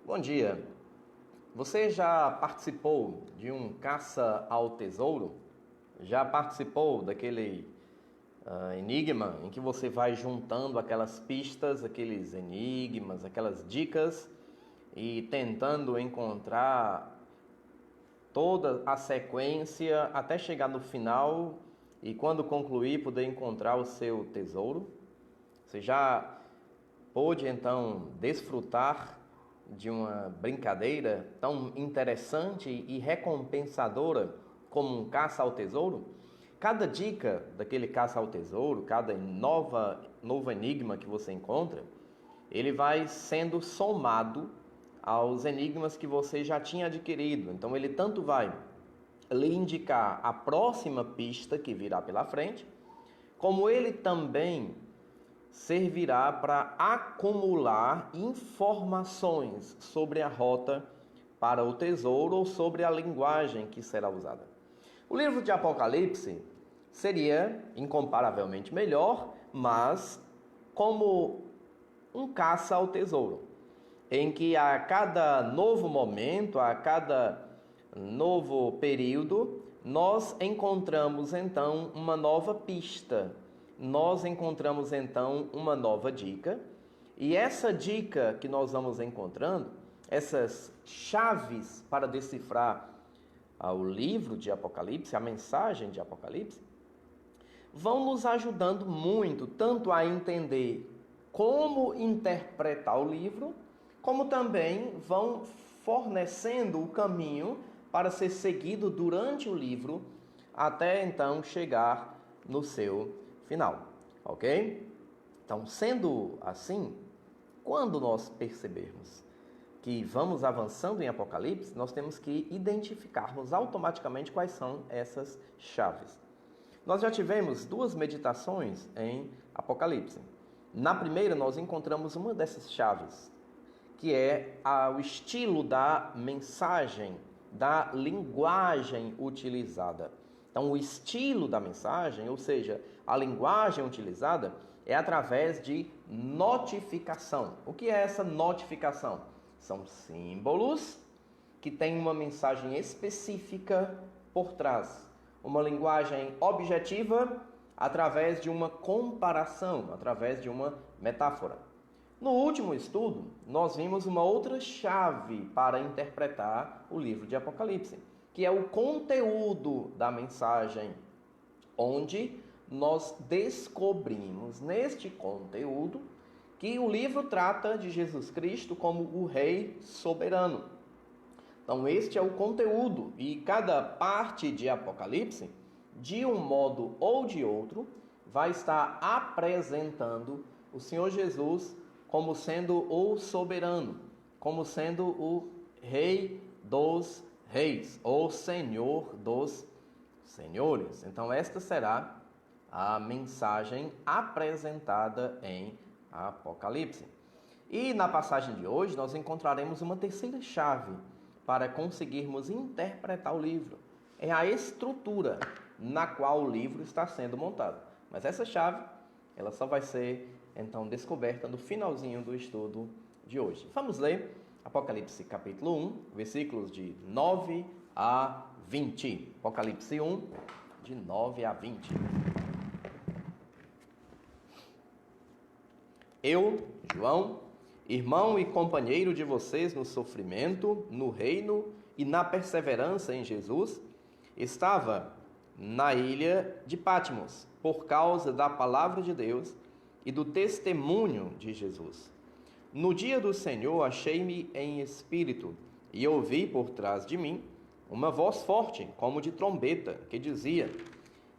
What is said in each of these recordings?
Bom dia. Você já participou de um caça ao tesouro? Já participou daquele enigma em que você vai juntando aquelas pistas, aqueles enigmas, aquelas dicas e tentando encontrar toda a sequência até chegar no final e quando concluir poder encontrar o seu tesouro? Você já pôde então desfrutar de uma brincadeira tão interessante e recompensadora como um caça ao tesouro? Cada dica daquele caça ao tesouro, cada novo enigma que você encontra, ele vai sendo somado aos enigmas que você já tinha adquirido. Então ele tanto vai lhe indicar a próxima pista que virá pela frente, como ele também servirá para acumular informações sobre a rota para o tesouro ou sobre a linguagem que será usada. O livro de Apocalipse seria incomparavelmente melhor, mas como um caça ao tesouro, em que a cada novo momento, a cada novo período, nós encontramos então uma nova pista, nós encontramos então uma nova dica, e essa dica que nós vamos encontrando, essas chaves para decifrar o livro de Apocalipse, a mensagem de Apocalipse, vão nos ajudando muito, tanto a entender como interpretar o livro, como também vão fornecendo o caminho para ser seguido durante o livro, até então chegar no seu final, ok? Então, sendo assim, quando nós percebermos que vamos avançando em Apocalipse, nós temos que identificarmos automaticamente quais são essas chaves. Nós já tivemos duas meditações em Apocalipse. Na primeira, nós encontramos uma dessas chaves, que é o estilo da mensagem, da linguagem utilizada. Então, o estilo da mensagem, ou seja, a linguagem utilizada, é através de notificação. O que é essa notificação? São símbolos que têm uma mensagem específica por trás. Uma linguagem objetiva através de uma comparação, através de uma metáfora. No último estudo, nós vimos uma outra chave para interpretar o livro de Apocalipse, que é o conteúdo da mensagem, onde nós descobrimos neste conteúdo que o livro trata de Jesus Cristo como o Rei soberano. Então este é o conteúdo, e cada parte de Apocalipse, de um modo ou de outro, vai estar apresentando o Senhor Jesus como sendo o soberano, como sendo o Rei dos Reis, ou Senhor dos Senhores. Então esta será a mensagem apresentada em Apocalipse. E na passagem de hoje nós encontraremos uma terceira chave para conseguirmos interpretar o livro. É a estrutura na qual o livro está sendo montado. Mas essa chave, ela só vai ser então descoberta no finalzinho do estudo de hoje. Vamos ler Apocalipse capítulo 1, versículos de 9 a 20. Apocalipse 1, de 9 a 20. Eu, João, irmão e companheiro de vocês no sofrimento, no reino e na perseverança em Jesus, estava na ilha de Patmos, por causa da palavra de Deus e do testemunho de Jesus. No dia do Senhor achei-me em espírito e ouvi por trás de mim uma voz forte, como de trombeta, que dizia: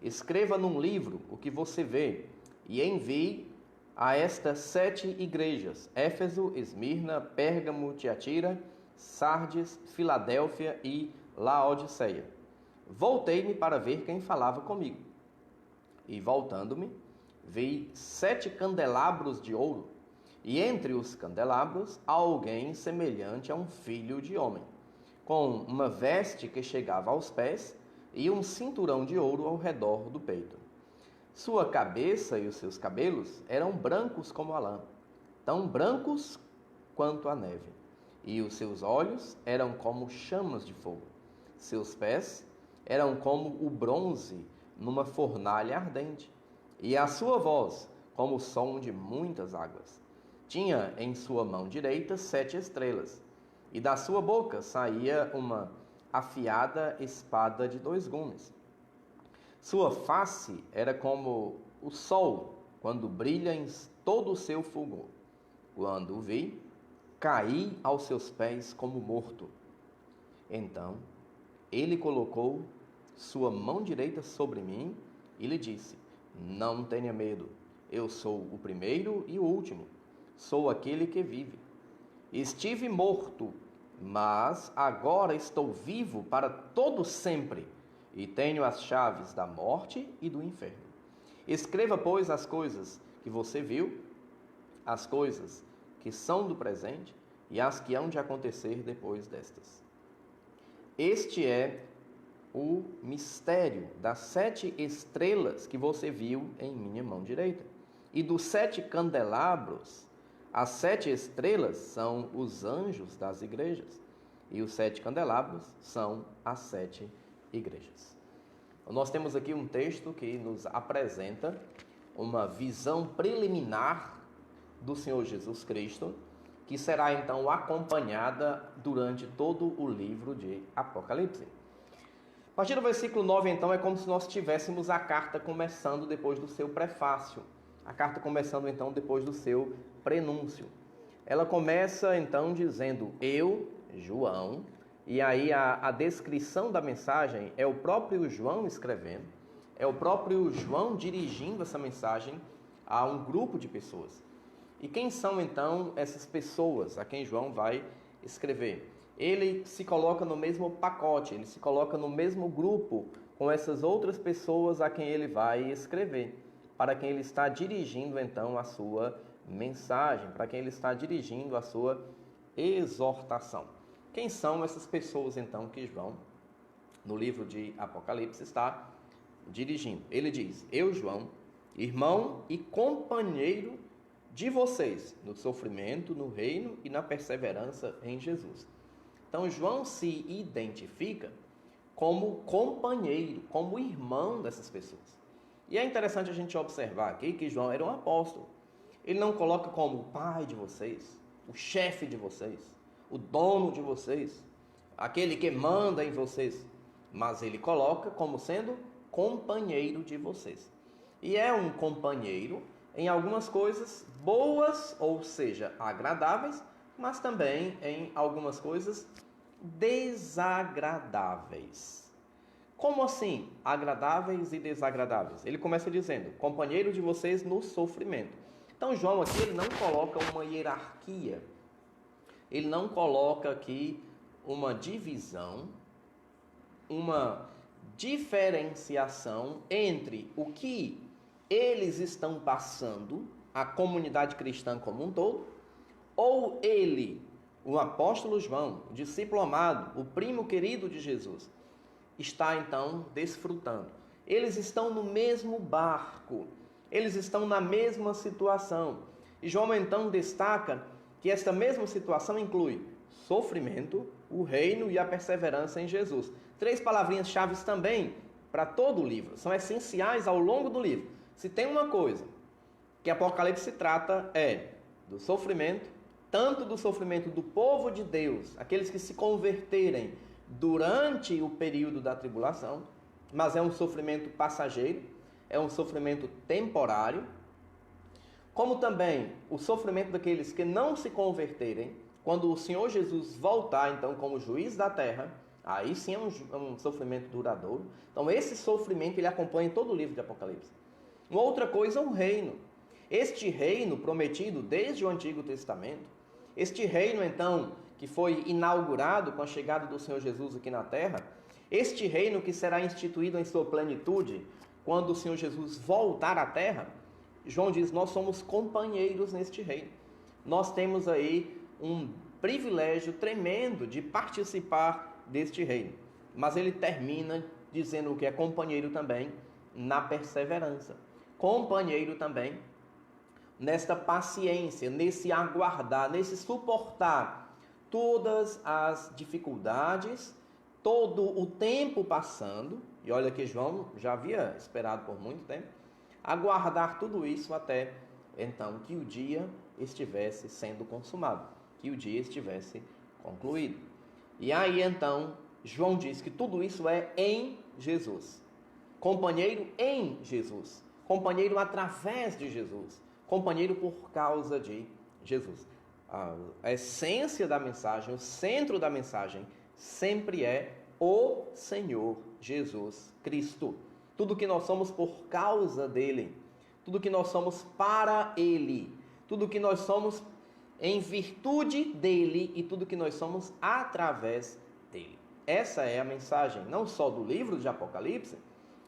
escreva num livro o que você vê e envie a estas 7 igrejas: Éfeso, Esmirna, Pérgamo, Tiatira, Sardes, Filadélfia e Laodiceia. Voltei-me para ver quem falava comigo. E voltando-me, vi 7 candelabros de ouro, e entre os candelabros alguém semelhante a um filho de homem, com uma veste que chegava aos pés e um cinturão de ouro ao redor do peito. Sua cabeça e os seus cabelos eram brancos como a lã, tão brancos quanto a neve, e os seus olhos eram como chamas de fogo. Seus pés eram como o bronze numa fornalha ardente, e a sua voz como o som de muitas águas. Tinha em sua mão direita 7 estrelas, e da sua boca saía uma afiada espada de 2 gumes. Sua face era como o sol quando brilha em todo o seu fulgor. Quando o vi, caí aos seus pés como morto. Então ele colocou sua mão direita sobre mim e lhe disse: não tenha medo, eu sou o primeiro e o último, sou aquele que vive. Estive morto, mas agora estou vivo para todo sempre, e tenho as chaves da morte e do inferno. Escreva, pois, as coisas que você viu, as coisas que são do presente e as que hão de acontecer depois destas. Este é o mistério das 7 estrelas que você viu em minha mão direita. E dos 7 candelabros, as 7 estrelas são os anjos das igrejas, e os 7 candelabros são as 7 igrejas. Nós temos aqui um texto que nos apresenta uma visão preliminar do Senhor Jesus Cristo, que será então acompanhada durante todo o livro de Apocalipse. A partir do versículo 9, então, é como se nós tivéssemos a carta começando depois do seu prefácio. A carta começando, então, depois do seu prenúncio. Ela começa, então, dizendo: eu, João, e aí a descrição da mensagem é o próprio João escrevendo, é o próprio João dirigindo essa mensagem a um grupo de pessoas. E quem são, então, essas pessoas a quem João vai escrever? Ele se coloca no mesmo pacote, ele se coloca no mesmo grupo com essas outras pessoas a quem ele vai escrever, para quem ele está dirigindo, então, a sua mensagem, para quem ele está dirigindo a sua exortação. Quem são essas pessoas, então, que João, no livro de Apocalipse, está dirigindo? Ele diz: eu, João, irmão e companheiro de vocês no sofrimento, no reino e na perseverança em Jesus. Então, João se identifica como companheiro, como irmão dessas pessoas. E é interessante a gente observar aqui que João era um apóstolo. Ele não coloca como o pai de vocês, o chefe de vocês, o dono de vocês, aquele que manda em vocês, mas ele coloca como sendo companheiro de vocês. E é um companheiro em algumas coisas boas, ou seja, agradáveis, mas também em algumas coisas desagradáveis. Como assim, agradáveis e desagradáveis? Ele começa dizendo: companheiro de vocês no sofrimento. Então, João aqui ele não coloca uma hierarquia, ele não coloca aqui uma divisão, uma diferenciação entre o que eles estão passando, a comunidade cristã como um todo, ou ele, o apóstolo João, o discípulo amado, o primo querido de Jesus, está então desfrutando. Eles estão no mesmo barco, eles estão na mesma situação. E João então destaca que esta mesma situação inclui sofrimento, o reino e a perseverança em Jesus. 3 palavrinhas-chave também para todo o livro, são essenciais ao longo do livro. Se tem uma coisa que Apocalipse se trata é do sofrimento, tanto do sofrimento do povo de Deus, aqueles que se converterem durante o período da tribulação, mas é um sofrimento passageiro, é um sofrimento temporário, como também o sofrimento daqueles que não se converterem, quando o Senhor Jesus voltar, então, como juiz da terra, aí sim é um sofrimento duradouro. Então, esse sofrimento, ele acompanha todo o livro de Apocalipse. Uma outra coisa é o reino. Este reino prometido desde o Antigo Testamento, este reino, então, que foi inaugurado com a chegada do Senhor Jesus aqui na terra, este reino que será instituído em sua plenitude, quando o Senhor Jesus voltar à terra, João diz: nós somos companheiros neste reino. Nós temos aí um privilégio tremendo de participar deste reino. Mas ele termina dizendo que é companheiro também na perseverança. Companheiro também nesta paciência, nesse aguardar, nesse suportar todas as dificuldades, todo o tempo passando, e olha que João já havia esperado por muito tempo, aguardar tudo isso até então que o dia estivesse sendo consumado, que o dia estivesse concluído. E aí então João diz que tudo isso é em Jesus. Companheiro em Jesus. Companheiro através de Jesus. Companheiro por causa de Jesus. A essência da mensagem, o centro da mensagem, sempre é o Senhor Jesus Cristo. Tudo que nós somos por causa dele. Tudo que nós somos para ele. Tudo que nós somos em virtude dele e tudo que nós somos através dele. Essa é a mensagem não só do livro de Apocalipse,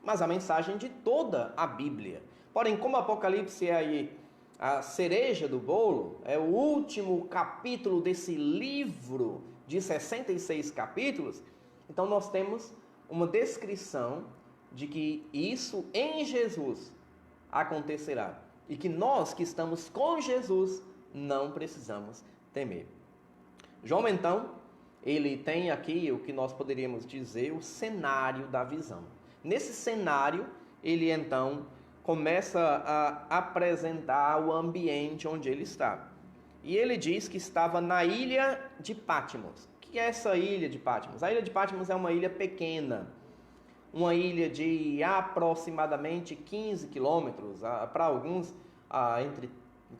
mas a mensagem de toda a Bíblia. Porém, como Apocalipse é aí a cereja do bolo, é o último capítulo desse livro de 66 capítulos, então nós temos uma descrição de que isso em Jesus acontecerá e que nós que estamos com Jesus não precisamos temer. João, então, ele tem aqui o que nós poderíamos dizer o cenário da visão. Nesse cenário, ele então começa a apresentar o ambiente onde ele está. E ele diz que estava na ilha de Patmos. O que é essa ilha de Patmos? A ilha de Patmos é uma ilha pequena, uma ilha de aproximadamente 15 quilômetros, para alguns entre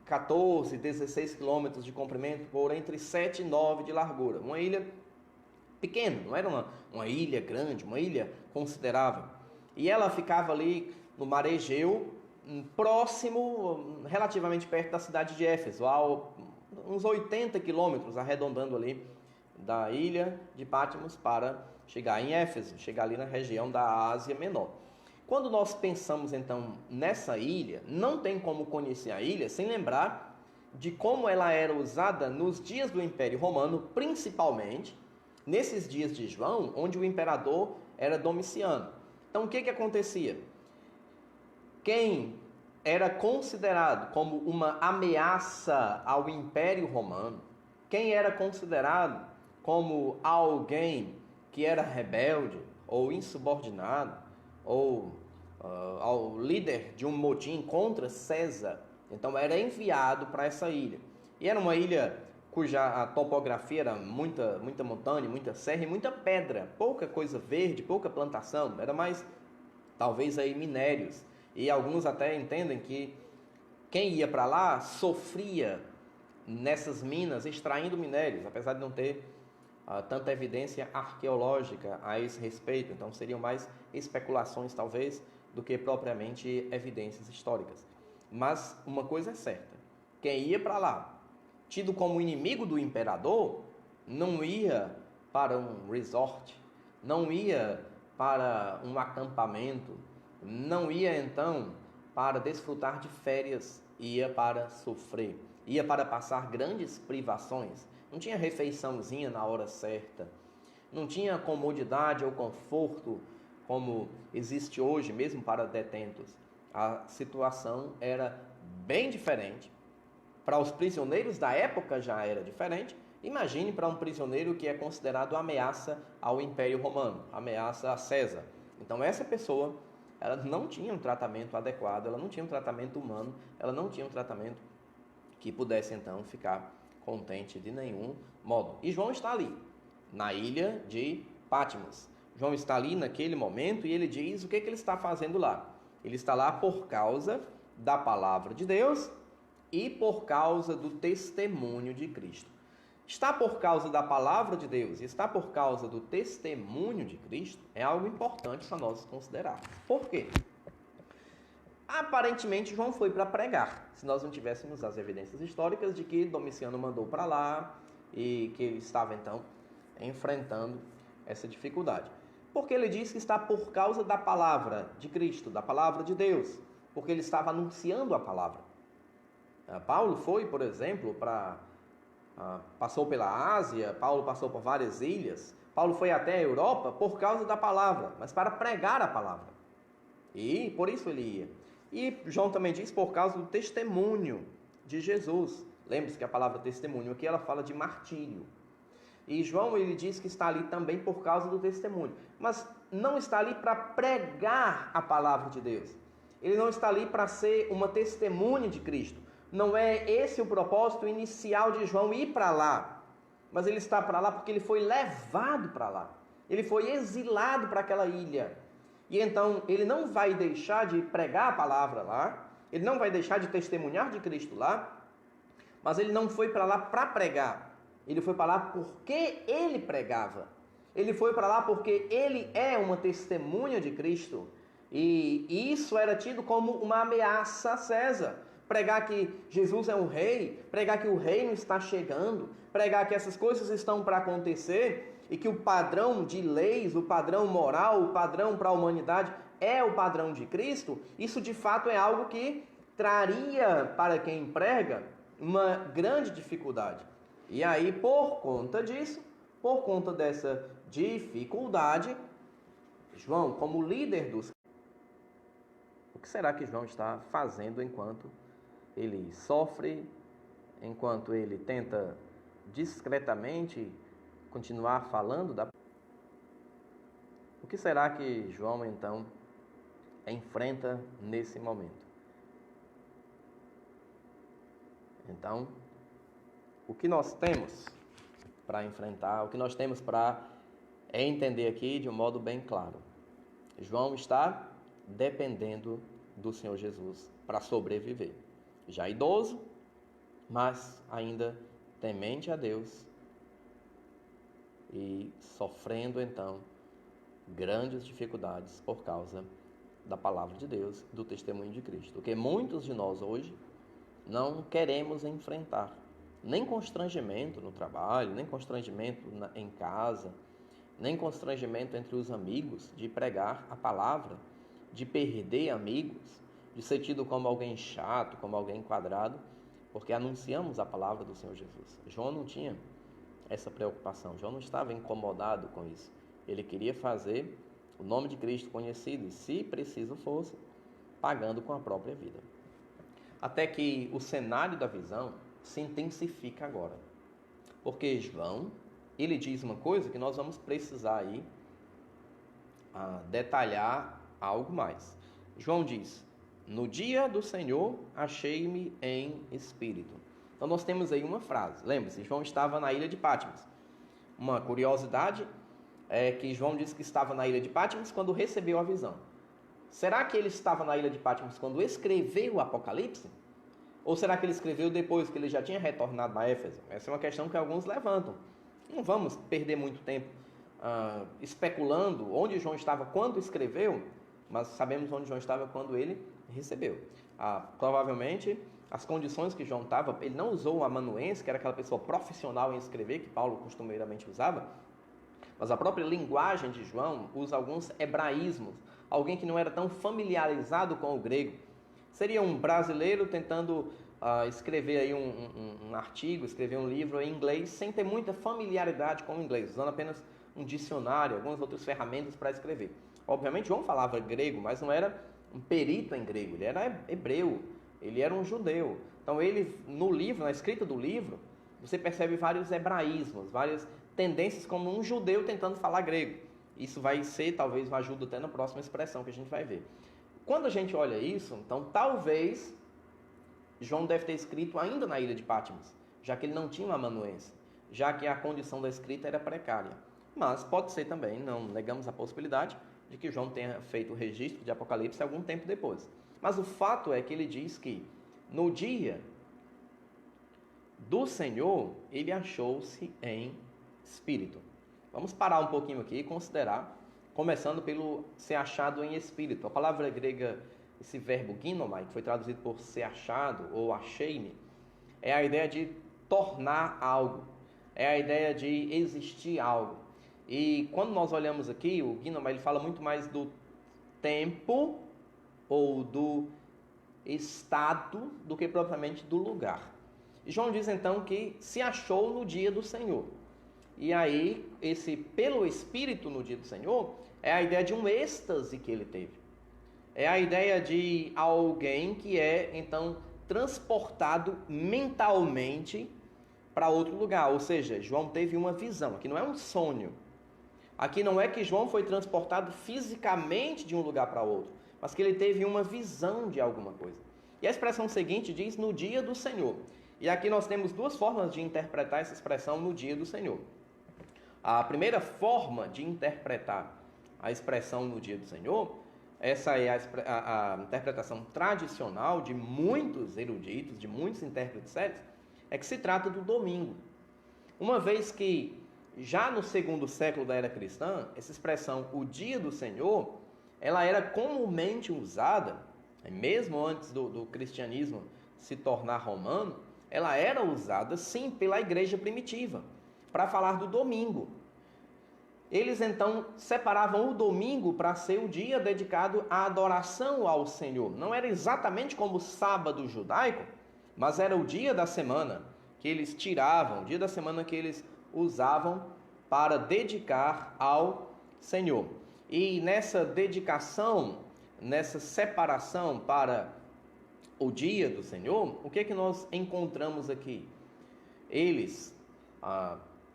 14 e 16 quilômetros de comprimento, por entre 7 e 9 de largura. Uma ilha pequena, não era uma ilha grande, uma ilha considerável. E ela ficava ali no mar Egeu, próximo, relativamente perto da cidade de Éfeso, uns 80 quilômetros, arredondando ali da ilha de Patmos para chegar em Éfeso, chegar ali na região da Ásia Menor. Quando nós pensamos então nessa ilha, não tem como conhecer a ilha sem lembrar de como ela era usada nos dias do Império Romano, principalmente nesses dias de João, onde o imperador era Domiciano. Então o que acontecia? Quem era considerado como uma ameaça ao Império Romano, quem era considerado como alguém que era rebelde ou insubordinado, ou ao líder de um motim contra César, então era enviado para essa ilha. E era uma ilha cuja a topografia era muita montanha, muita serra e muita pedra, pouca coisa verde, pouca plantação, era mais talvez aí minérios. E alguns até entendem que quem ia para lá sofria nessas minas extraindo minérios, apesar de não ter tanta evidência arqueológica a esse respeito. Então seriam mais especulações talvez do que propriamente evidências históricas. Mas uma coisa é certa, quem ia para lá, tido como inimigo do imperador, não ia para um resort, não ia para um acampamento, não ia então para desfrutar de férias, ia para sofrer, ia para passar grandes privações. Não tinha refeiçãozinha na hora certa, não tinha comodidade ou conforto como existe hoje mesmo para detentos. A situação era bem diferente. Para os prisioneiros da época já era diferente. Imagine para um prisioneiro que é considerado ameaça ao Império Romano, ameaça a César. Então essa pessoa, ela não tinha um tratamento adequado, ela não tinha um tratamento humano, ela não tinha um tratamento que pudesse então ficar contente de nenhum modo. E João está ali, na ilha de Patmos. João está ali naquele momento e ele diz o que ele está fazendo lá. Ele está lá por causa da palavra de Deus e por causa do testemunho de Cristo. Está por causa da palavra de Deus e está por causa do testemunho de Cristo é algo importante para nós considerarmos. Por quê? Aparentemente João foi para pregar, se nós não tivéssemos as evidências históricas de que Domiciano mandou para lá e que ele estava então enfrentando essa dificuldade. Porque ele diz que está por causa da palavra de Cristo, da palavra de Deus, porque ele estava anunciando a palavra. Paulo foi, por exemplo, passou pela Ásia, Paulo passou por várias ilhas, Paulo foi até a Europa por causa da palavra, mas para pregar a palavra. E por isso ele ia. E João também diz por causa do testemunho de Jesus. Lembre-se que a palavra testemunho aqui ela fala de martírio. E João, ele diz que está ali também por causa do testemunho. Mas não está ali para pregar a palavra de Deus. Ele não está ali para ser uma testemunha de Cristo. Não é esse o propósito inicial de João ir para lá. Mas ele está para lá porque ele foi levado para lá. Ele foi exilado para aquela ilha. E então ele não vai deixar de pregar a palavra lá. Ele não vai deixar de testemunhar de Cristo lá. Mas ele não foi para lá para pregar. Ele foi para lá porque ele pregava. Ele foi para lá porque ele é uma testemunha de Cristo. E isso era tido como uma ameaça a César. Pregar que Jesus é um rei, pregar que o reino está chegando, pregar que essas coisas estão para acontecer e que o padrão de leis, o padrão moral, o padrão para a humanidade é o padrão de Cristo. Isso de fato é algo que traria para quem prega uma grande dificuldade. E aí, por conta disso, por conta dessa dificuldade, João, como líder dos... O que será que João está fazendo enquanto ele sofre, enquanto ele tenta discretamente continuar falando da... O que será que João, então, enfrenta nesse momento? Então, o que nós temos para enfrentar, o que nós temos para entender aqui de um modo bem claro. João está dependendo do Senhor Jesus para sobreviver. Já idoso, mas ainda temente a Deus e sofrendo então grandes dificuldades por causa da palavra de Deus, do testemunho de Cristo. O que muitos de nós hoje não queremos enfrentar. Nem constrangimento no trabalho, nem constrangimento em casa, nem constrangimento entre os amigos de pregar a palavra, de perder amigos, de ser tido como alguém chato, como alguém quadrado, porque anunciamos a palavra do Senhor Jesus. João não tinha essa preocupação, João não estava incomodado com isso. Ele queria fazer o nome de Cristo conhecido e, se preciso fosse, pagando com a própria vida. Até que o cenário da visão se intensifica agora. Porque João, ele diz uma coisa que nós vamos precisar aí detalhar algo mais. João diz: no dia do Senhor achei-me em espírito. Então nós temos aí uma frase. Lembre-se, João estava na ilha de Patmos. Uma curiosidade é que João disse que estava na ilha de Patmos quando recebeu a visão. Será que ele estava na ilha de Patmos quando escreveu o Apocalipse? Ou será que ele escreveu depois que ele já tinha retornado a Éfeso? Essa é uma questão que alguns levantam. Não vamos perder muito tempo especulando onde João estava quando escreveu, mas sabemos onde João estava quando ele recebeu. Provavelmente, as condições que João estava, ele não usou o amanuense, que era aquela pessoa profissional em escrever, que Paulo costumeiramente usava, mas a própria linguagem de João usa alguns hebraísmos, alguém que não era tão familiarizado com o grego. Seria um brasileiro tentando escrever aí um artigo, escrever um livro em inglês, sem ter muita familiaridade com o inglês, usando apenas um dicionário, algumas outras ferramentas para escrever. Obviamente, João falava grego, mas não era um perito em grego, ele era hebreu, ele era um judeu. Então, ele, no livro, na escrita do livro, você percebe vários hebraísmos, várias tendências como um judeu tentando falar grego. Isso vai ser, talvez, uma ajuda até na próxima expressão que a gente vai ver. Quando a gente olha isso, então talvez João deve ter escrito ainda na ilha de Patmos, já que ele não tinha um amanuense, já que a condição da escrita era precária. Mas pode ser também, não negamos a possibilidade de que João tenha feito o registro de Apocalipse algum tempo depois. Mas o fato é que ele diz que no dia do Senhor, ele achou-se em espírito. Vamos parar um pouquinho aqui e considerar, começando pelo ser achado em espírito. A palavra grega, esse verbo ginomai, que foi traduzido por ser achado ou achei-me, é a ideia de tornar algo, é a ideia de existir algo. E quando nós olhamos aqui, o ginomai, ele fala muito mais do tempo ou do estado do que propriamente do lugar. E João diz então que se achou no dia do Senhor. E aí, esse pelo Espírito no dia do Senhor, é a ideia de um êxtase que ele teve. É a ideia de alguém que é, então, transportado mentalmente para outro lugar. Ou seja, João teve uma visão. Aqui não é um sonho. Aqui não é que João foi transportado fisicamente de um lugar para outro, mas que ele teve uma visão de alguma coisa. E a expressão seguinte diz no dia do Senhor. E aqui nós temos duas formas de interpretar essa expressão no dia do Senhor. A primeira forma de interpretar a expressão no dia do Senhor, essa é a interpretação tradicional de muitos eruditos, de muitos intérpretes sérios, é que se trata do domingo. Uma vez que já no segundo século da era cristã, essa expressão, o dia do Senhor, ela era comumente usada, mesmo antes do cristianismo se tornar romano, ela era usada sim pela igreja primitiva, para falar do domingo. Eles então separavam o domingo para ser o dia dedicado à adoração ao Senhor. Não era exatamente como o sábado judaico, mas era o dia da semana que eles tiravam, o dia da semana que eles usavam para dedicar ao Senhor. E nessa dedicação, nessa separação para o dia do Senhor, o que é que nós encontramos aqui? Eles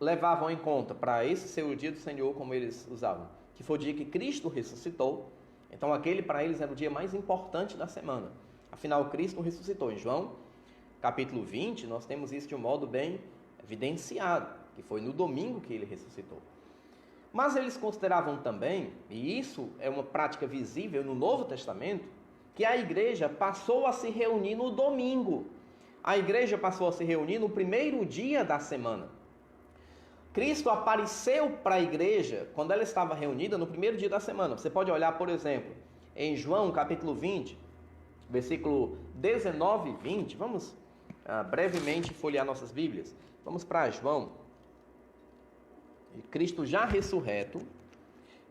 levavam em conta para esse ser o dia do Senhor, como eles usavam, que foi o dia que Cristo ressuscitou. Então aquele para eles era o dia mais importante da semana. Afinal, Cristo ressuscitou. Em João, capítulo 20, nós temos isso de um modo bem evidenciado, que foi no domingo que ele ressuscitou. Mas eles consideravam também, e isso é uma prática visível no Novo Testamento, que a igreja passou a se reunir no domingo. A igreja passou a se reunir no primeiro dia da semana. Cristo apareceu para a igreja quando ela estava reunida no primeiro dia da semana. Você pode olhar, por exemplo, em João capítulo 20, versículo 19 e 20. Vamos brevemente folhear nossas Bíblias. Vamos para João. Cristo já ressurreto,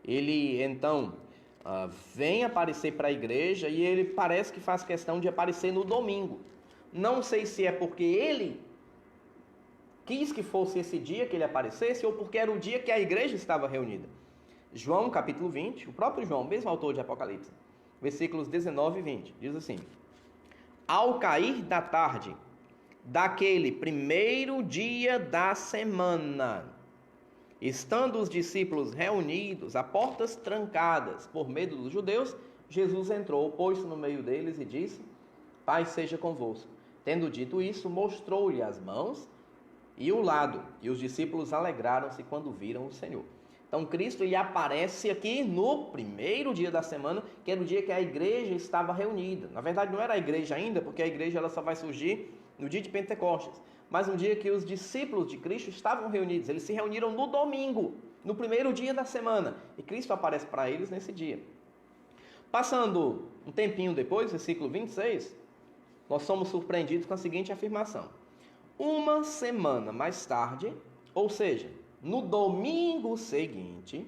ele então vem aparecer para a igreja e ele parece que faz questão de aparecer no domingo. Não sei se é porque ele quis que fosse esse dia que ele aparecesse ou porque era o dia que a igreja estava reunida. João capítulo 20, o próprio João, mesmo autor de Apocalipse, versículos 19 e 20, diz assim: ao cair da tarde, daquele primeiro dia da semana, estando os discípulos reunidos, a portas trancadas por medo dos judeus, Jesus entrou, pôs-se no meio deles e disse: Paz seja convosco. Tendo dito isso, mostrou-lhe as mãos e o lado, e os discípulos alegraram-se quando viram o Senhor. Então Cristo ele aparece aqui no primeiro dia da semana, que era o dia que a igreja estava reunida. Na verdade não era a igreja ainda, porque a igreja ela só vai surgir no dia de Pentecostes. Mas um dia que os discípulos de Cristo estavam reunidos, eles se reuniram no domingo, no primeiro dia da semana, e Cristo aparece para eles nesse dia. Passando um tempinho depois, versículo 26, nós somos surpreendidos com a seguinte afirmação: uma semana mais tarde, ou seja, no domingo seguinte,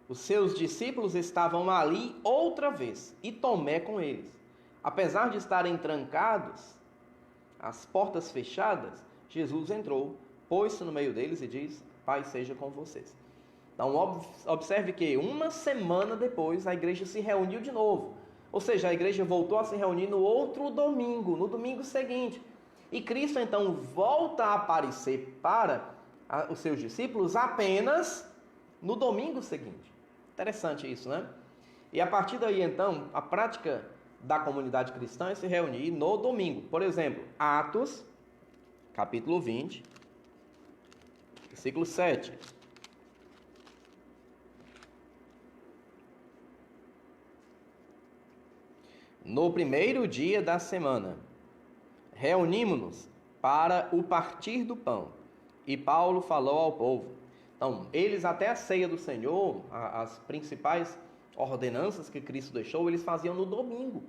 os seus discípulos estavam ali outra vez, e Tomé com eles. Apesar de estarem trancados, as portas fechadas, Jesus entrou, pôs-se no meio deles e diz: Paz seja com vocês. Então, observe que uma semana depois a igreja se reuniu de novo. Ou seja, a igreja voltou a se reunir no outro domingo, no domingo seguinte. E Cristo então volta a aparecer para os seus discípulos apenas no domingo seguinte. Interessante isso, né? E a partir daí então, a prática da comunidade cristã é se reunir no domingo. Por exemplo, Atos, capítulo 20, versículo 7. No primeiro dia da semana, reunimos-nos para o partir do pão. E Paulo falou ao povo. Então, eles até a ceia do Senhor, as principais ordenanças que Cristo deixou, eles faziam no domingo.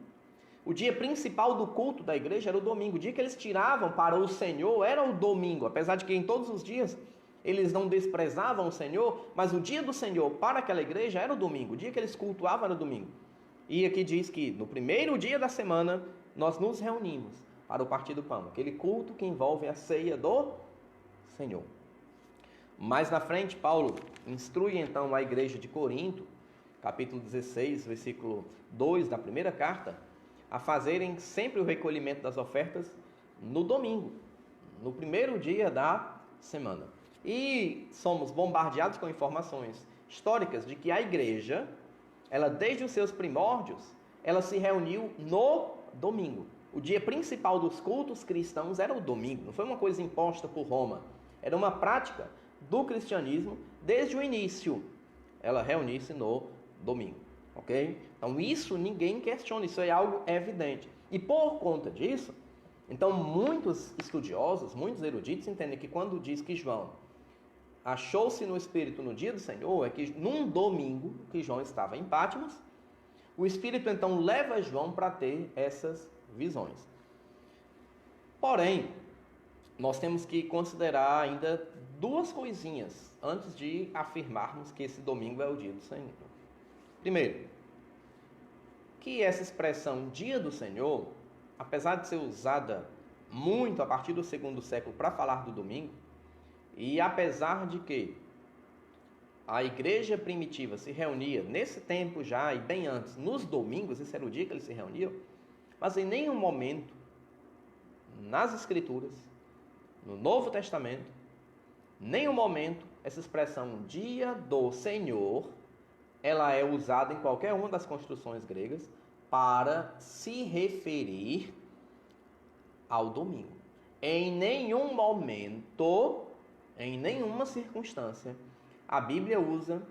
O dia principal do culto da igreja era o domingo. O dia que eles tiravam para o Senhor era o domingo. Apesar de que em todos os dias eles não desprezavam o Senhor, mas o dia do Senhor para aquela igreja era o domingo. O dia que eles cultuavam era o domingo. E aqui diz que no primeiro dia da semana nós nos reunimos para o partir do pão, aquele culto que envolve a ceia do Senhor. Mais na frente, Paulo instrui então a igreja de Corinto, capítulo 16, versículo 2 da primeira carta, a fazerem sempre o recolhimento das ofertas no domingo. no primeiro dia da semana. E somos bombardeados com informações históricas de que a igreja, ela desde os seus primórdios, ela se reuniu no domingo. O dia principal dos cultos cristãos era o domingo, não foi uma coisa imposta por Roma. Era uma prática do cristianismo desde o início. Ela reunir-se no domingo, ok? Então isso ninguém questiona, isso é algo evidente. E por conta disso, então muitos estudiosos, muitos eruditos entendem que quando diz que João achou-se no Espírito no dia do Senhor, é que num domingo que João estava em Patmos, o Espírito então leva João para ter essas visões. Porém, nós temos que considerar ainda duas coisinhas antes de afirmarmos que esse domingo é o dia do Senhor. Primeiro, que essa expressão dia do Senhor, apesar de ser usada muito a partir do segundo século para falar do domingo, e apesar de que a igreja primitiva se reunia nesse tempo já e bem antes, nos domingos, esse era o dia que eles se reuniam, mas em nenhum momento, nas Escrituras, no Novo Testamento, nenhum momento, essa expressão dia do Senhor, ela é usada em qualquer uma das construções gregas para se referir ao domingo. Em nenhum momento, em nenhuma circunstância, a Bíblia usa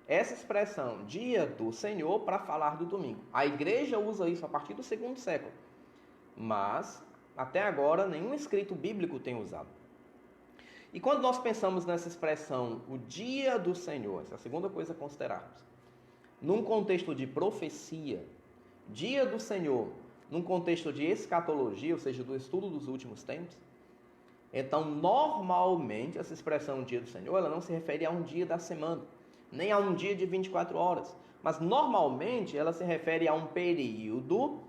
essa expressão dia do Senhor para falar do domingo. A igreja usa isso a partir do segundo século, mas até agora nenhum escrito bíblico tem usado. E quando nós pensamos nessa expressão, o dia do Senhor, essa é a segunda coisa a considerarmos, num contexto de profecia, dia do Senhor, num contexto de escatologia, ou seja, do estudo dos últimos tempos, então, normalmente, essa expressão dia do Senhor, ela não se refere a um dia da semana, nem a um dia de 24 horas, mas normalmente ela se refere a um período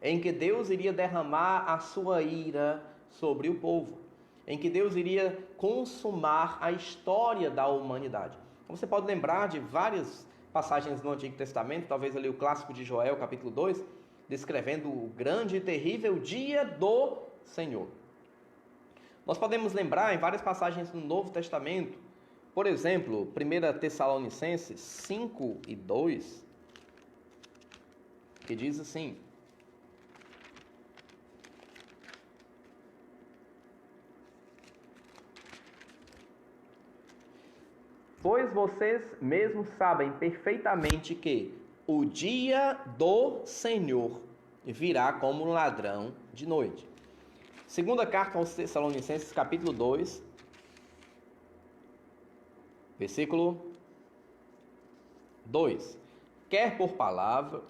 em que Deus iria derramar a sua ira sobre o povo, em que Deus iria consumar a história da humanidade. Você pode lembrar de várias passagens no Antigo Testamento, talvez ali o clássico de Joel, capítulo 2, descrevendo o grande e terrível dia do Senhor. Nós podemos lembrar em várias passagens no Novo Testamento, por exemplo, 1 Tessalonicenses 5 e 2, que diz assim: pois vocês mesmos sabem perfeitamente que o dia do Senhor virá como um ladrão de noite. Segunda carta aos Tessalonicenses, capítulo 2, versículo 2. Quer por palavra,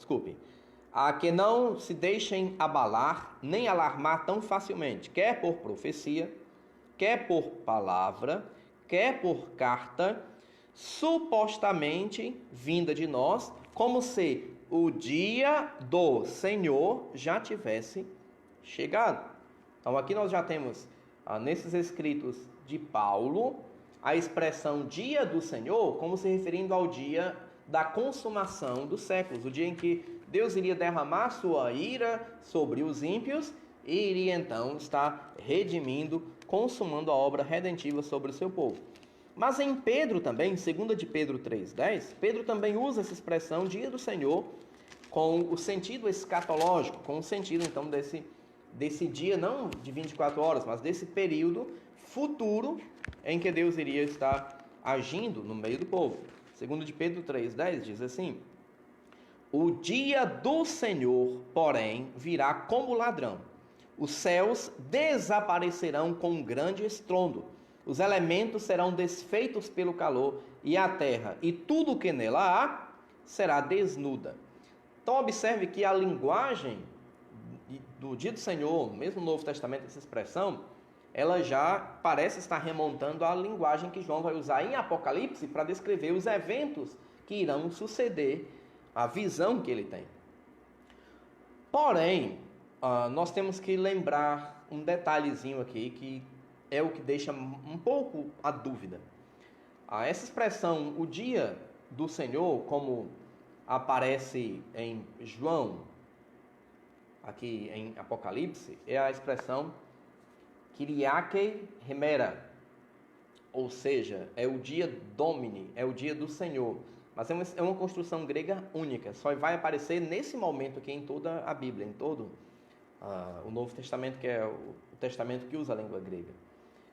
a que não se deixem abalar, nem alarmar tão facilmente, quer por profecia, quer por palavra, quer por carta, supostamente vinda de nós, como se o dia do Senhor já tivesse chegado. Então aqui nós já temos, nesses escritos de Paulo, a expressão dia do Senhor como se referindo ao dia da consumação dos séculos, o dia em que Deus iria derramar sua ira sobre os ímpios e iria então estar redimindo, consumando a obra redentiva sobre o seu povo. Mas em Pedro também, 2 de Pedro 3,10, Pedro também usa essa expressão dia do Senhor com o sentido escatológico, com o sentido então desse dia, não de 24 horas, mas desse período futuro em que Deus iria estar agindo no meio do povo. 2 de Pedro 3,10 diz assim: o dia do Senhor, porém, virá como ladrão. Os céus desaparecerão com um grande estrondo. Os elementos serão desfeitos pelo calor, e a terra e tudo o que nela há será desnuda. Então observe que a linguagem do dia do Senhor, mesmo no Novo Testamento, essa expressão, ela já parece estar remontando à linguagem que João vai usar em Apocalipse para descrever os eventos que irão suceder à visão que ele tem. Porém, nós temos que lembrar um detalhezinho aqui que é o que deixa um pouco a dúvida. Essa expressão, o dia do Senhor, como aparece em João, aqui em Apocalipse, é a expressão Kyriake Hemera, ou seja, é o dia Domini, é o dia do Senhor. Mas é uma construção grega única, só vai aparecer nesse momento aqui em toda a Bíblia, em todo o Novo Testamento, que é o testamento que usa a língua grega.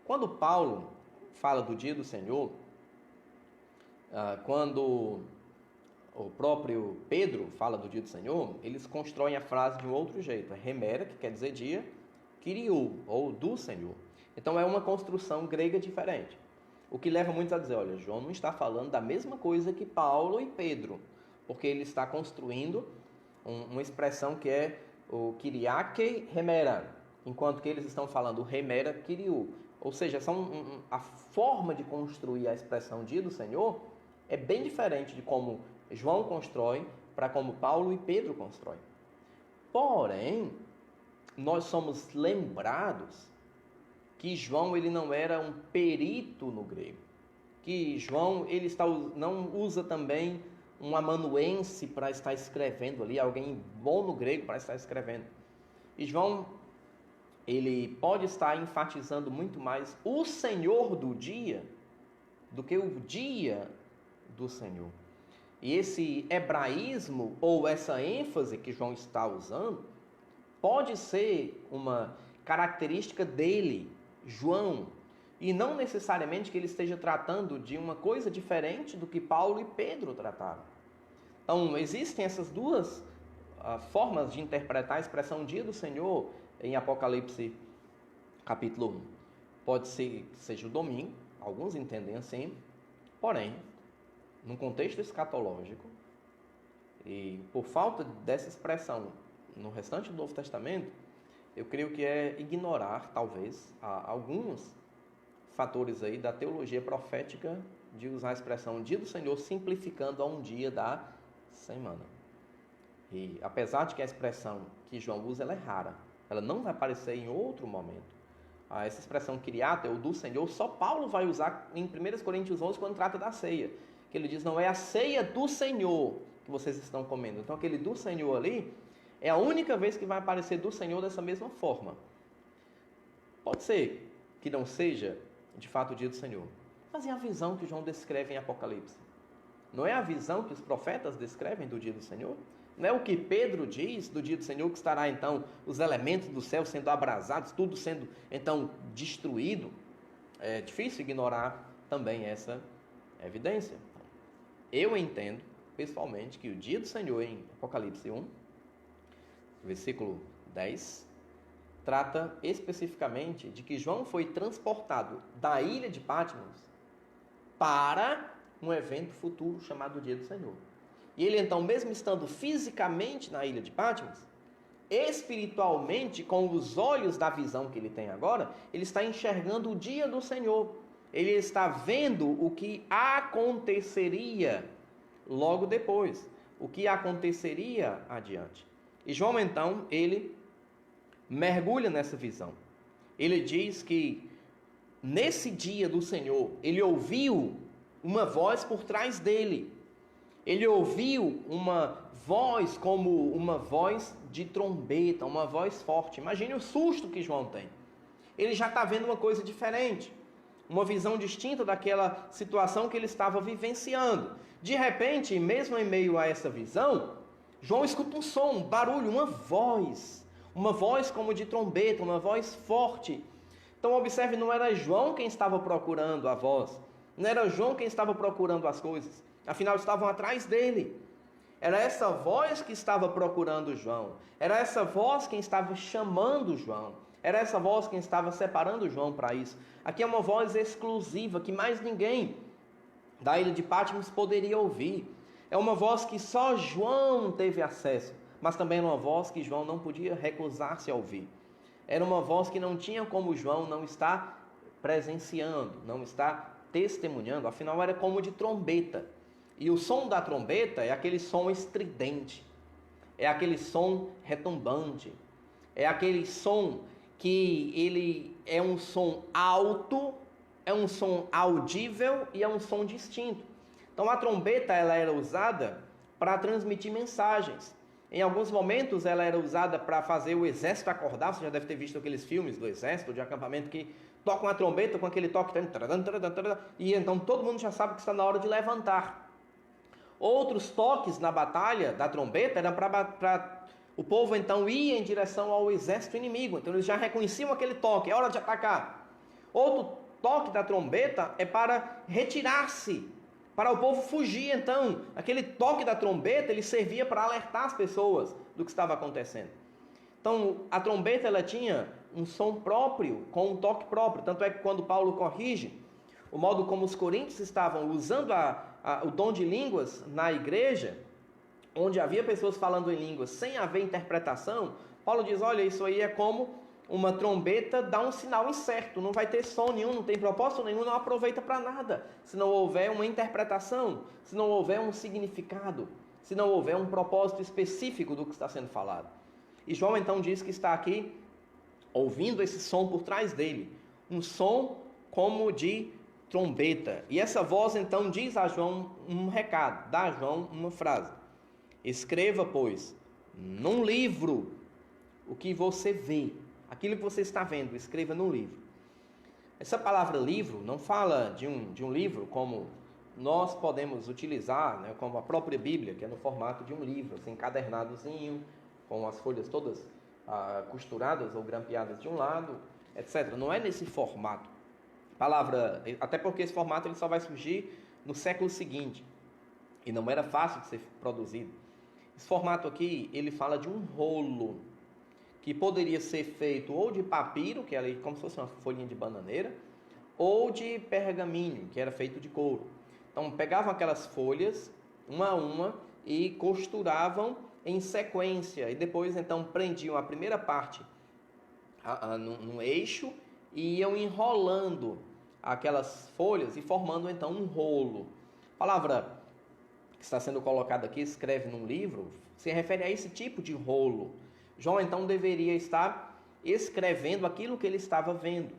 Quando Paulo fala do dia do Senhor, quando o próprio Pedro fala do dia do Senhor, eles constroem a frase de um outro jeito. É Hemera, que quer dizer dia, Kyriou, ou do Senhor. Então é uma construção grega diferente. O que leva muitos a dizer, olha, João não está falando da mesma coisa que Paulo e Pedro, porque ele está construindo uma expressão que é o Kyriake Hemera, enquanto que eles estão falando o Hemera Kyriou. Ou seja, a forma de construir a expressão dia do Senhor é bem diferente de como João constrói para como Paulo e Pedro constroem. Porém, nós somos lembrados que João ele não era um perito no grego, que João ele não usa também um amanuense para estar escrevendo ali, alguém bom no grego para estar escrevendo. E João ele pode estar enfatizando muito mais o Senhor do dia do que o dia do Senhor. E esse hebraísmo ou essa ênfase que João está usando pode ser uma característica dele, João, e não necessariamente que ele esteja tratando de uma coisa diferente do que Paulo e Pedro trataram. Então, existem essas duas formas de interpretar a expressão dia do Senhor em Apocalipse capítulo 1. Pode ser que seja o domingo, alguns entendem assim, porém, num contexto escatológico, e por falta dessa expressão no restante do Novo Testamento, eu creio que é ignorar, talvez, alguns fatores aí da teologia profética de usar a expressão dia do Senhor simplificando a um dia da semana. E apesar de que a expressão que João usa ela é rara, ela não vai aparecer em outro momento. Essa expressão Kyriate, ou do Senhor, só Paulo vai usar em 1 Coríntios 11 quando trata da ceia. Que ele diz, não é a ceia do Senhor que vocês estão comendo. Então aquele do Senhor ali é a única vez que vai aparecer do Senhor dessa mesma forma. Pode ser que não seja, de fato, o dia do Senhor. Mas é a visão que João descreve em Apocalipse. Não é a visão que os profetas descrevem do dia do Senhor? Não é o que Pedro diz do dia do Senhor, que estará, então, os elementos do céu sendo abrasados, tudo sendo, então, destruído? É difícil ignorar também essa evidência. Eu entendo, pessoalmente, que o dia do Senhor, em Apocalipse 1, versículo 10, trata especificamente de que João foi transportado da ilha de Patmos para um evento futuro chamado Dia do Senhor. E ele então, mesmo estando fisicamente na ilha de Patmos, espiritualmente, com os olhos da visão que ele tem agora, ele está enxergando o dia do Senhor. Ele está vendo o que aconteceria logo depois, o que aconteceria adiante. E João, então, ele mergulha nessa visão. Ele diz que nesse dia do Senhor, ele ouviu uma voz por trás dele. Ele ouviu uma voz como uma voz de trombeta, uma voz forte. Imagine o susto que João tem. Ele já está vendo uma coisa diferente, uma visão distinta daquela situação que ele estava vivenciando. De repente, mesmo em meio a essa visão, João escuta um som, um barulho, uma voz como de trombeta, uma voz forte. Então observe, não era João quem estava procurando a voz, não era João quem estava procurando as coisas, afinal estavam atrás dele. Era essa voz que estava procurando João, era essa voz quem estava chamando João, era essa voz quem estava separando João para isso. Aqui é uma voz exclusiva que mais ninguém da ilha de Patmos poderia ouvir. É uma voz que só João teve acesso, mas também era uma voz que João não podia recusar-se a ouvir. Era uma voz que não tinha como João não estar presenciando, não estar testemunhando, afinal era como de trombeta. E o som da trombeta é aquele som estridente, é aquele som retumbante, é aquele som que ele é um som alto, é um som audível e é um som distinto. Então a trombeta ela era usada para transmitir mensagens. Em alguns momentos ela era usada para fazer o exército acordar. Você já deve ter visto aqueles filmes do exército, de acampamento, que tocam a trombeta com aquele toque, e então todo mundo já sabe que está na hora de levantar. Outros toques na batalha da trombeta eram para o povo então ir em direção ao exército inimigo. Então eles já reconheciam aquele toque, é hora de atacar. Outro toque da trombeta é para retirar-se, para o povo fugir. Então, aquele toque da trombeta, ele servia para alertar as pessoas do que estava acontecendo. Então, a trombeta, ela tinha um som próprio, com um toque próprio. Tanto é que quando Paulo corrige o modo como os coríntios estavam usando o dom de línguas na igreja, onde havia pessoas falando em línguas sem haver interpretação, Paulo diz, olha, isso aí é como uma trombeta dá um sinal incerto, não vai ter som nenhum, não tem propósito nenhum, não aproveita para nada, se não houver uma interpretação, se não houver um significado, se não houver um propósito específico do que está sendo falado. E João então diz que está aqui ouvindo esse som por trás dele, um som como de trombeta. E essa voz então diz a João um recado, dá a João uma frase: escreva, pois, num livro o que você vê. Aquilo que você está vendo, escreva no livro. Essa palavra livro não fala de um livro como nós podemos utilizar, né, como a própria Bíblia, que é no formato de um livro, assim, encadernadozinho, com as folhas todas costuradas ou grampeadas de um lado, etc. Não é nesse formato. Palavra, até porque esse formato ele só vai surgir no século seguinte. E não era fácil de ser produzido. Esse formato aqui, ele fala de um rolo, que poderia ser feito ou de papiro, que era como se fosse uma folhinha de bananeira, ou de pergaminho, que era feito de couro. Então, pegavam aquelas folhas, uma a uma, e costuravam em sequência. E depois, então, prendiam a primeira parte num eixo e iam enrolando aquelas folhas e formando, então, um rolo. A palavra que está sendo colocada aqui, escreve num livro, se refere a esse tipo de rolo. João então deveria estar escrevendo aquilo que ele estava vendo,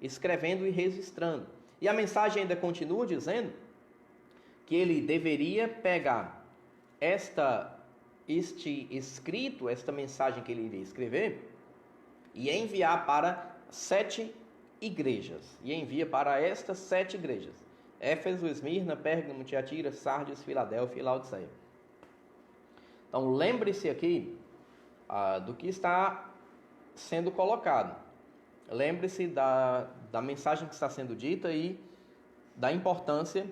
escrevendo e registrando. E a mensagem ainda continua dizendo que ele deveria pegar este escrito, esta mensagem que ele iria escrever, e enviar para 7 igrejas. E envia para estas 7 igrejas: Éfeso, Esmirna, Pérgamo, Tiatira, Sardes, Filadélfia e Laodiceia. Então lembre-se aqui do que está sendo colocado. Lembre-se da mensagem que está sendo dita e da importância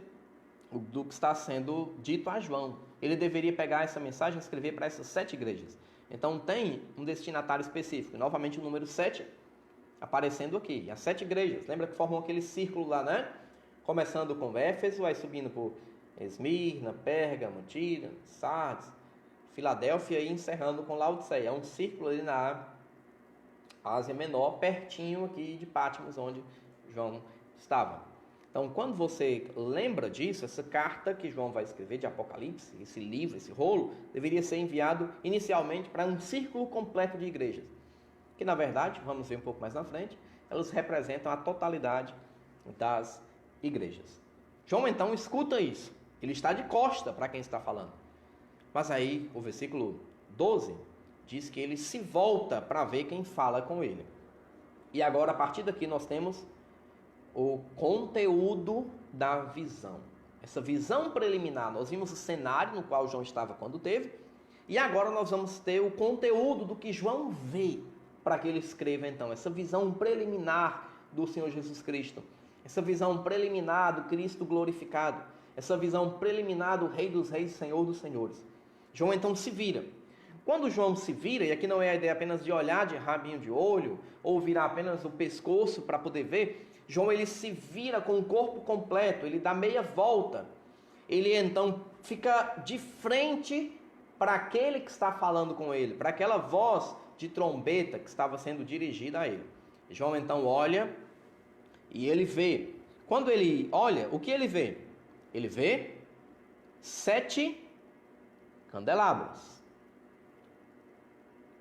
do que está sendo dito a João. Ele deveria pegar essa mensagem e escrever para essas 7 igrejas. Então tem um destinatário específico. Novamente o número 7 aparecendo aqui. As 7 igrejas. Lembra que formam aquele círculo lá, né? Começando com Éfeso, vai subindo por Esmirna, Pérgamo, Tira, Sardes, Filadélfia e encerrando com Laodiceia. É um círculo ali na Ásia Menor, pertinho aqui de Patmos, onde João estava. Então, quando você lembra disso, essa carta que João vai escrever de Apocalipse, esse livro, esse rolo, deveria ser enviado inicialmente para um círculo completo de igrejas, que na verdade, vamos ver um pouco mais na frente, elas representam a totalidade das igrejas. João então escuta isso, ele está de costa para quem está falando. Mas aí o versículo 12 diz que ele se volta para ver quem fala com ele. E agora, a partir daqui, nós temos o conteúdo da visão. Essa visão preliminar, nós vimos o cenário no qual João estava quando teve, e agora nós vamos ter o conteúdo do que João vê, para que ele escreva então, essa visão preliminar do Senhor Jesus Cristo, essa visão preliminar do Cristo glorificado, essa visão preliminar do Rei dos Reis, Senhor dos Senhores. João então se vira. Quando João se vira, e aqui não é a ideia apenas de olhar de rabinho de olho, ou virar apenas o pescoço para poder ver, João ele se vira com o corpo completo, ele dá meia volta. Ele então fica de frente para aquele que está falando com ele, para aquela voz de trombeta que estava sendo dirigida a ele. João então olha e ele vê. Quando ele olha, o que ele vê? Ele vê 7 candelabros.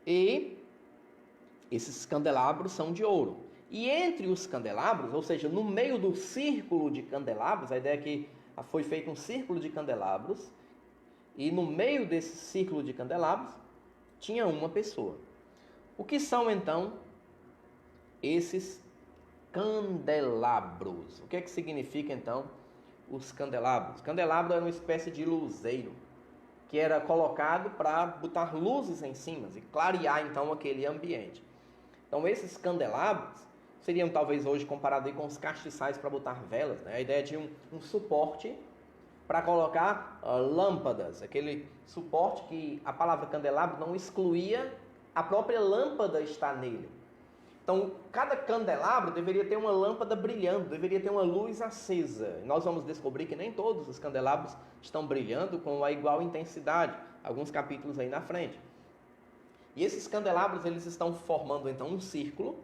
E esses candelabros são de ouro. E entre os candelabros, ou seja, no meio do círculo de candelabros, a ideia é que foi feito um círculo de candelabros, e no meio desse círculo de candelabros tinha uma pessoa. O que são então esses candelabros? O que é que significa então os candelabros? Candelabro era uma espécie de luzeiro que era colocado para botar luzes em cima e clarear então aquele ambiente. Então esses candelabros seriam talvez hoje comparado aí com os castiçais para botar velas, né? A ideia de um suporte para colocar lâmpadas, aquele suporte que a palavra candelabro não excluía a própria lâmpada estar nele. Então, cada candelabro deveria ter uma lâmpada brilhando, deveria ter uma luz acesa. Nós vamos descobrir que nem todos os candelabros estão brilhando com a igual intensidade, alguns capítulos aí na frente. E esses candelabros, eles estão formando então um círculo,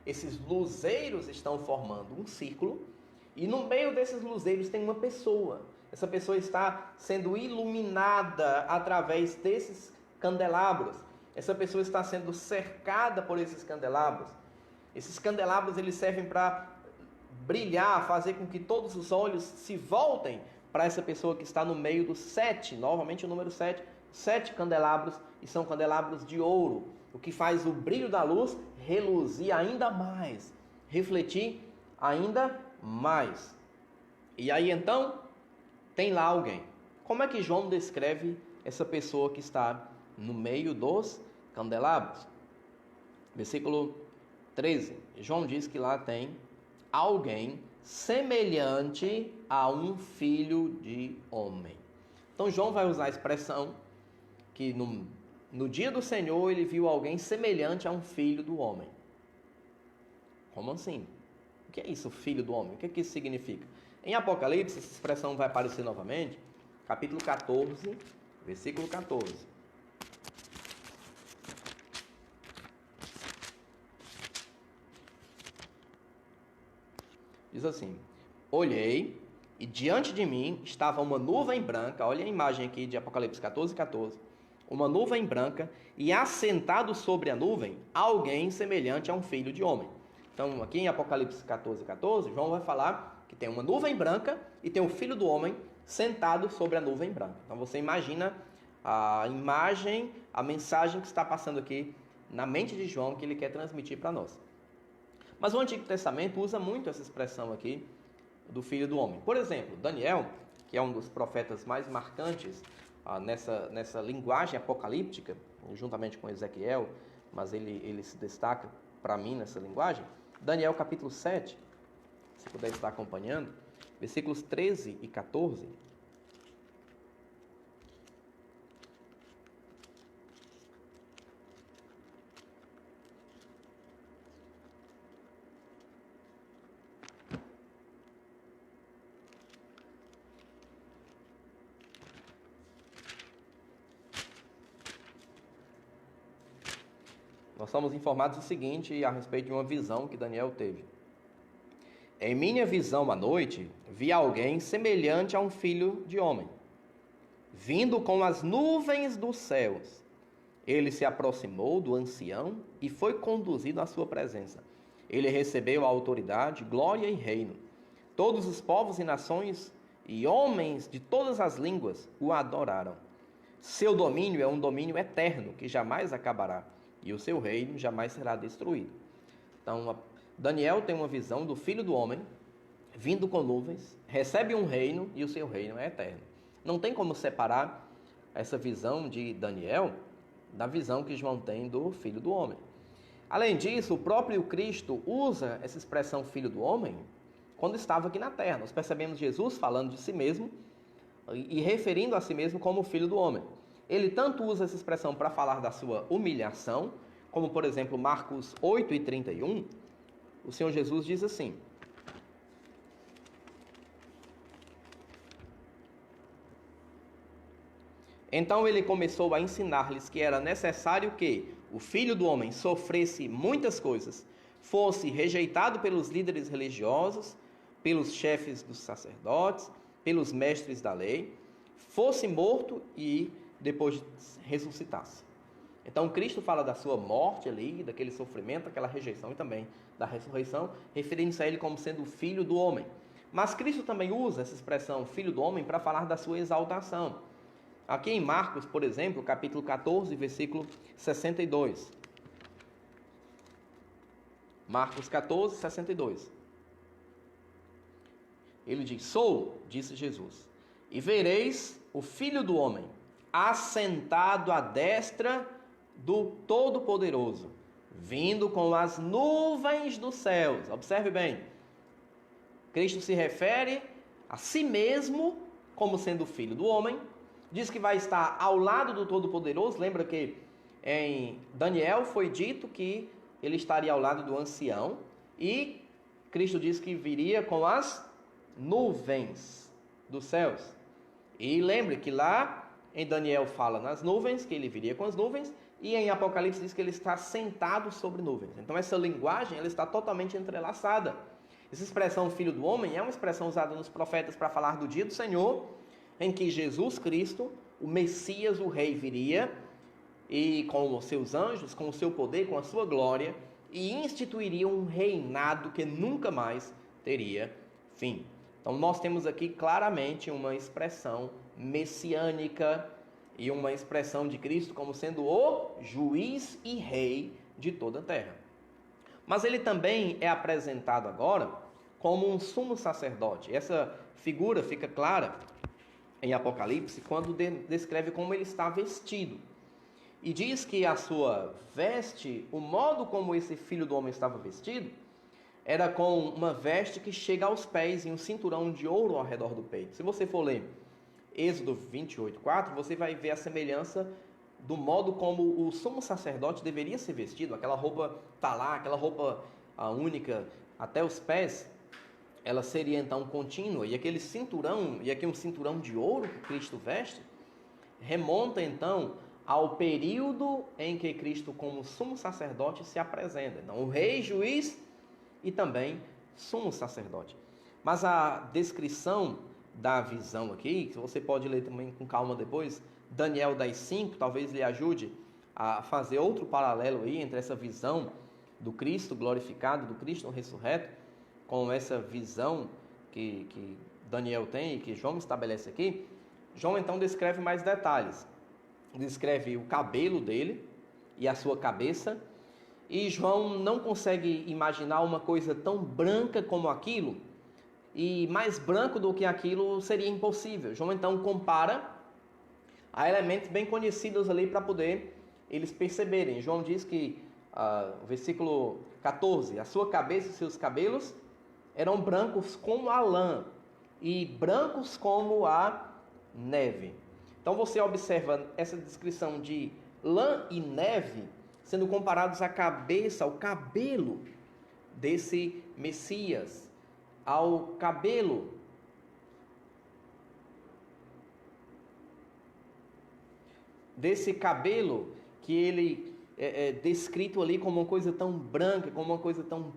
esses luzeiros estão formando um círculo, e no meio desses luzeiros tem uma pessoa. Essa pessoa está sendo iluminada através desses candelabros. Essa pessoa está sendo cercada por esses candelabros. Esses candelabros eles servem para brilhar, fazer com que todos os olhos se voltem para essa pessoa que está no meio dos 7, novamente o número 7, 7 candelabros, e são candelabros de ouro, o que faz o brilho da luz reluzir ainda mais, refletir ainda mais. E aí então, tem lá alguém. Como é que João descreve essa pessoa que está no meio dos candelabros? Versículo 13. João diz que lá tem alguém semelhante a um filho de homem. Então João vai usar a expressão que no dia do Senhor ele viu alguém semelhante a um filho do homem. Como assim? O que é isso, filho do homem? O que é que isso significa? Em Apocalipse, essa expressão vai aparecer novamente, capítulo 14, versículo 14. Diz assim: olhei, e diante de mim estava uma nuvem branca. Olha a imagem aqui de Apocalipse 14, 14. Uma nuvem branca, e assentado sobre a nuvem, alguém semelhante a um filho de homem. Então, aqui em Apocalipse 14, 14, João vai falar que tem uma nuvem branca e tem o filho do homem sentado sobre a nuvem branca. Então, você imagina a imagem, a mensagem que está passando aqui na mente de João, que ele quer transmitir para nós. Mas o Antigo Testamento usa muito essa expressão aqui do filho do homem. Por exemplo, Daniel, que é um dos profetas mais marcantes nessa linguagem apocalíptica, juntamente com Ezequiel, mas ele se destaca para mim nessa linguagem. Daniel capítulo 7, se puder estar acompanhando, versículos 13 e 14. Nós somos informados o seguinte a respeito de uma visão que Daniel teve. Em minha visão à noite, vi alguém semelhante a um filho de homem, vindo com as nuvens dos céus. Ele se aproximou do ancião e foi conduzido à sua presença. Ele recebeu a autoridade, glória e reino. Todos os povos e nações e homens de todas as línguas o adoraram. Seu domínio é um domínio eterno que jamais acabará, e o seu reino jamais será destruído. Então, Daniel tem uma visão do Filho do Homem, vindo com nuvens, recebe um reino e o seu reino é eterno. Não tem como separar essa visão de Daniel da visão que João tem do Filho do Homem. Além disso, o próprio Cristo usa essa expressão Filho do Homem quando estava aqui na terra. Nós percebemos Jesus falando de si mesmo e referindo a si mesmo como Filho do Homem. Ele tanto usa essa expressão para falar da sua humilhação, como por exemplo Marcos 8 e 31, o Senhor Jesus diz assim: então ele começou a ensinar-lhes que era necessário que o Filho do Homem sofresse muitas coisas, fosse rejeitado pelos líderes religiosos, pelos chefes dos sacerdotes, pelos mestres da lei, fosse morto e depois ressuscitasse. Então Cristo fala da sua morte ali, daquele sofrimento, daquela rejeição e também da ressurreição, referindo-se a ele como sendo o Filho do Homem. Mas Cristo também usa essa expressão Filho do Homem para falar da sua exaltação. Aqui em Marcos, por exemplo, capítulo 14, versículo 62. Marcos 14, 62. Ele diz: sou, disse Jesus, e vereis o Filho do Homem assentado à destra do Todo-Poderoso, vindo com as nuvens dos céus. Observe bem, Cristo se refere a si mesmo como sendo o Filho do Homem, diz que vai estar ao lado do Todo-Poderoso. Lembra que em Daniel foi dito que ele estaria ao lado do ancião, e Cristo diz que viria com as nuvens dos céus. E lembre que lá em Daniel fala nas nuvens, que ele viria com as nuvens, e em Apocalipse diz que ele está sentado sobre nuvens. Então essa linguagem ela está totalmente entrelaçada. Essa expressão Filho do Homem é uma expressão usada nos profetas para falar do dia do Senhor, em que Jesus Cristo, o Messias, o Rei, viria e com os seus anjos, com o seu poder, com a sua glória, e instituiria um reinado que nunca mais teria fim. Então nós temos aqui claramente uma expressão messiânica e uma expressão de Cristo como sendo o juiz e rei de toda a terra. Mas ele também é apresentado agora como um sumo sacerdote. Essa figura fica clara em Apocalipse quando descreve como ele está vestido. E diz que a sua veste, o modo como esse Filho do Homem estava vestido, era com uma veste que chega aos pés e um cinturão de ouro ao redor do peito. Se você for ler Êxodo 28:4, você vai ver a semelhança do modo como o sumo sacerdote deveria ser vestido. Aquela roupa talá, aquela roupa única até os pés, ela seria então contínua. E aquele cinturão, e aqui um cinturão de ouro que Cristo veste, remonta então ao período em que Cristo, como sumo sacerdote, se apresenta. Então, o rei, juiz e também sumo sacerdote. Mas a descrição da visão aqui, que você pode ler também com calma depois, Daniel 10:5, talvez lhe ajude a fazer outro paralelo aí entre essa visão do Cristo glorificado, do Cristo ressurreto, com essa visão que Daniel tem e que João estabelece aqui. João então descreve mais detalhes. Descreve o cabelo dele e a sua cabeça, e João não consegue imaginar uma coisa tão branca como aquilo, e mais branco do que aquilo seria impossível. João então compara a elementos bem conhecidos ali para poder eles perceberem. João diz que, versículo 14, a sua cabeça e seus cabelos eram brancos como a lã e brancos como a neve. Então você observa essa descrição de lã e neve sendo comparados à cabeça, ao cabelo desse Messias, ao cabelo desse cabelo que ele é descrito ali como uma coisa tão branca, como uma coisa tão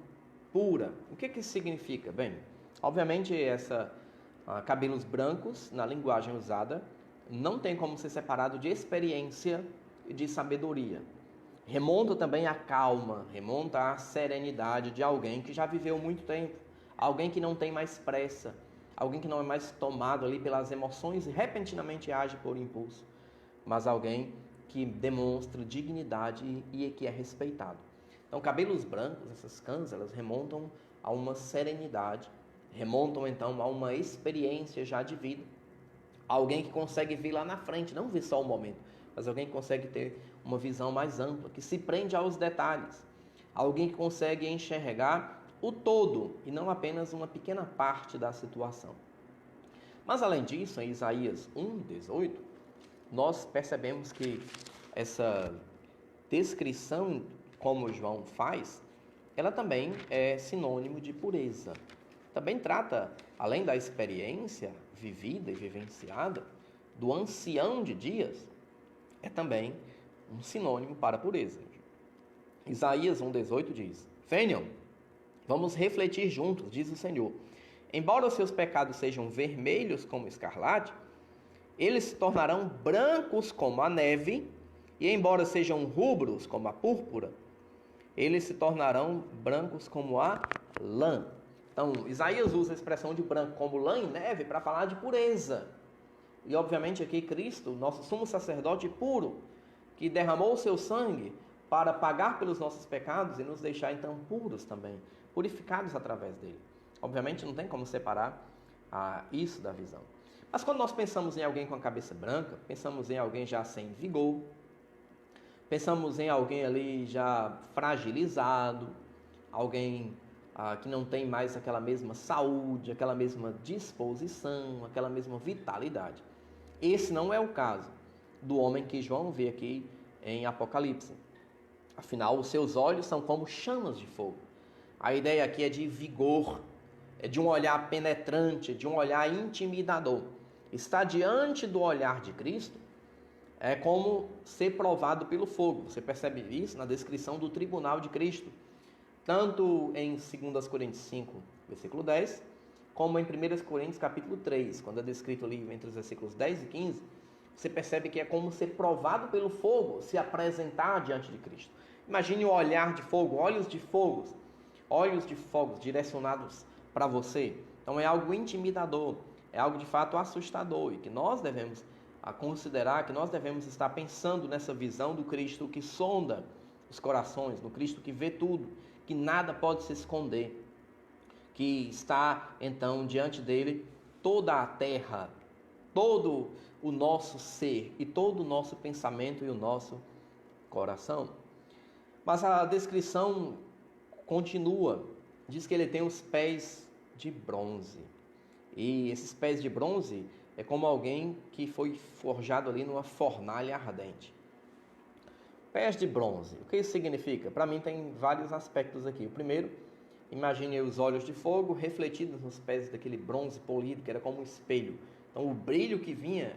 pura. O que isso significa? Bem, obviamente cabelos brancos, na linguagem usada, não tem como ser separado de experiência e de sabedoria. Remonta também à calma, remonta à serenidade de alguém que já viveu muito tempo, alguém que não tem mais pressa, alguém que não é mais tomado ali pelas emoções e repentinamente age por impulso, mas alguém que demonstra dignidade e que é respeitado. Então, cabelos brancos, essas cãs, elas remontam a uma serenidade, remontam então a uma experiência já de vida. Alguém que consegue ver lá na frente, não ver só o momento, mas alguém que consegue ter uma visão mais ampla, que se prende aos detalhes. Alguém que consegue enxergar o todo e não apenas uma pequena parte da situação. Mas além disso, em Isaías 1:18, nós percebemos que essa descrição, como João faz, ela também é sinônimo de pureza. Também trata, além da experiência vivida e vivenciada, do ancião de dias, é também um sinônimo para a pureza. Isaías 1:18 diz: venham, vamos refletir juntos, diz o Senhor. Embora os seus pecados sejam vermelhos como escarlate, eles se tornarão brancos como a neve, e embora sejam rubros como a púrpura, eles se tornarão brancos como a lã. Então, Isaías usa a expressão de branco como lã e neve para falar de pureza. E obviamente aqui Cristo, nosso sumo sacerdote puro, que derramou o seu sangue para pagar pelos nossos pecados e nos deixar então puros também, purificados através dele. Obviamente não tem como separar isso da visão. Mas quando nós pensamos em alguém com a cabeça branca, pensamos em alguém já sem vigor, pensamos em alguém ali já fragilizado, alguém que não tem mais aquela mesma saúde, aquela mesma disposição, aquela mesma vitalidade. Esse não é o caso do homem que João vê aqui em Apocalipse. Afinal, os seus olhos são como chamas de fogo. A ideia aqui é de vigor, é de um olhar penetrante, de um olhar intimidador. Estar diante do olhar de Cristo é como ser provado pelo fogo. Você percebe isso na descrição do tribunal de Cristo, tanto em 2 Coríntios 5, versículo 10, como em 1 Coríntios capítulo 3, quando é descrito ali entre os versículos 10 e 15, você percebe que é como ser provado pelo fogo, se apresentar diante de Cristo. Imagine o olhar de fogo, olhos de fogos direcionados para você. Então é algo intimidador, é algo de fato assustador e que nós devemos considerar, que nós devemos estar pensando nessa visão do Cristo que sonda os corações, do Cristo que vê tudo, que nada pode se esconder, que está então diante dele toda a terra, todo o nosso ser e todo o nosso pensamento e o nosso coração. Mas a descrição continua, diz que ele tem os pés de bronze. E esses pés de bronze é como alguém que foi forjado ali numa fornalha ardente. Pés de bronze, o que isso significa? Para mim tem vários aspectos aqui. O primeiro, imagine os olhos de fogo refletidos nos pés daquele bronze polido, que era como um espelho. Então o brilho que vinha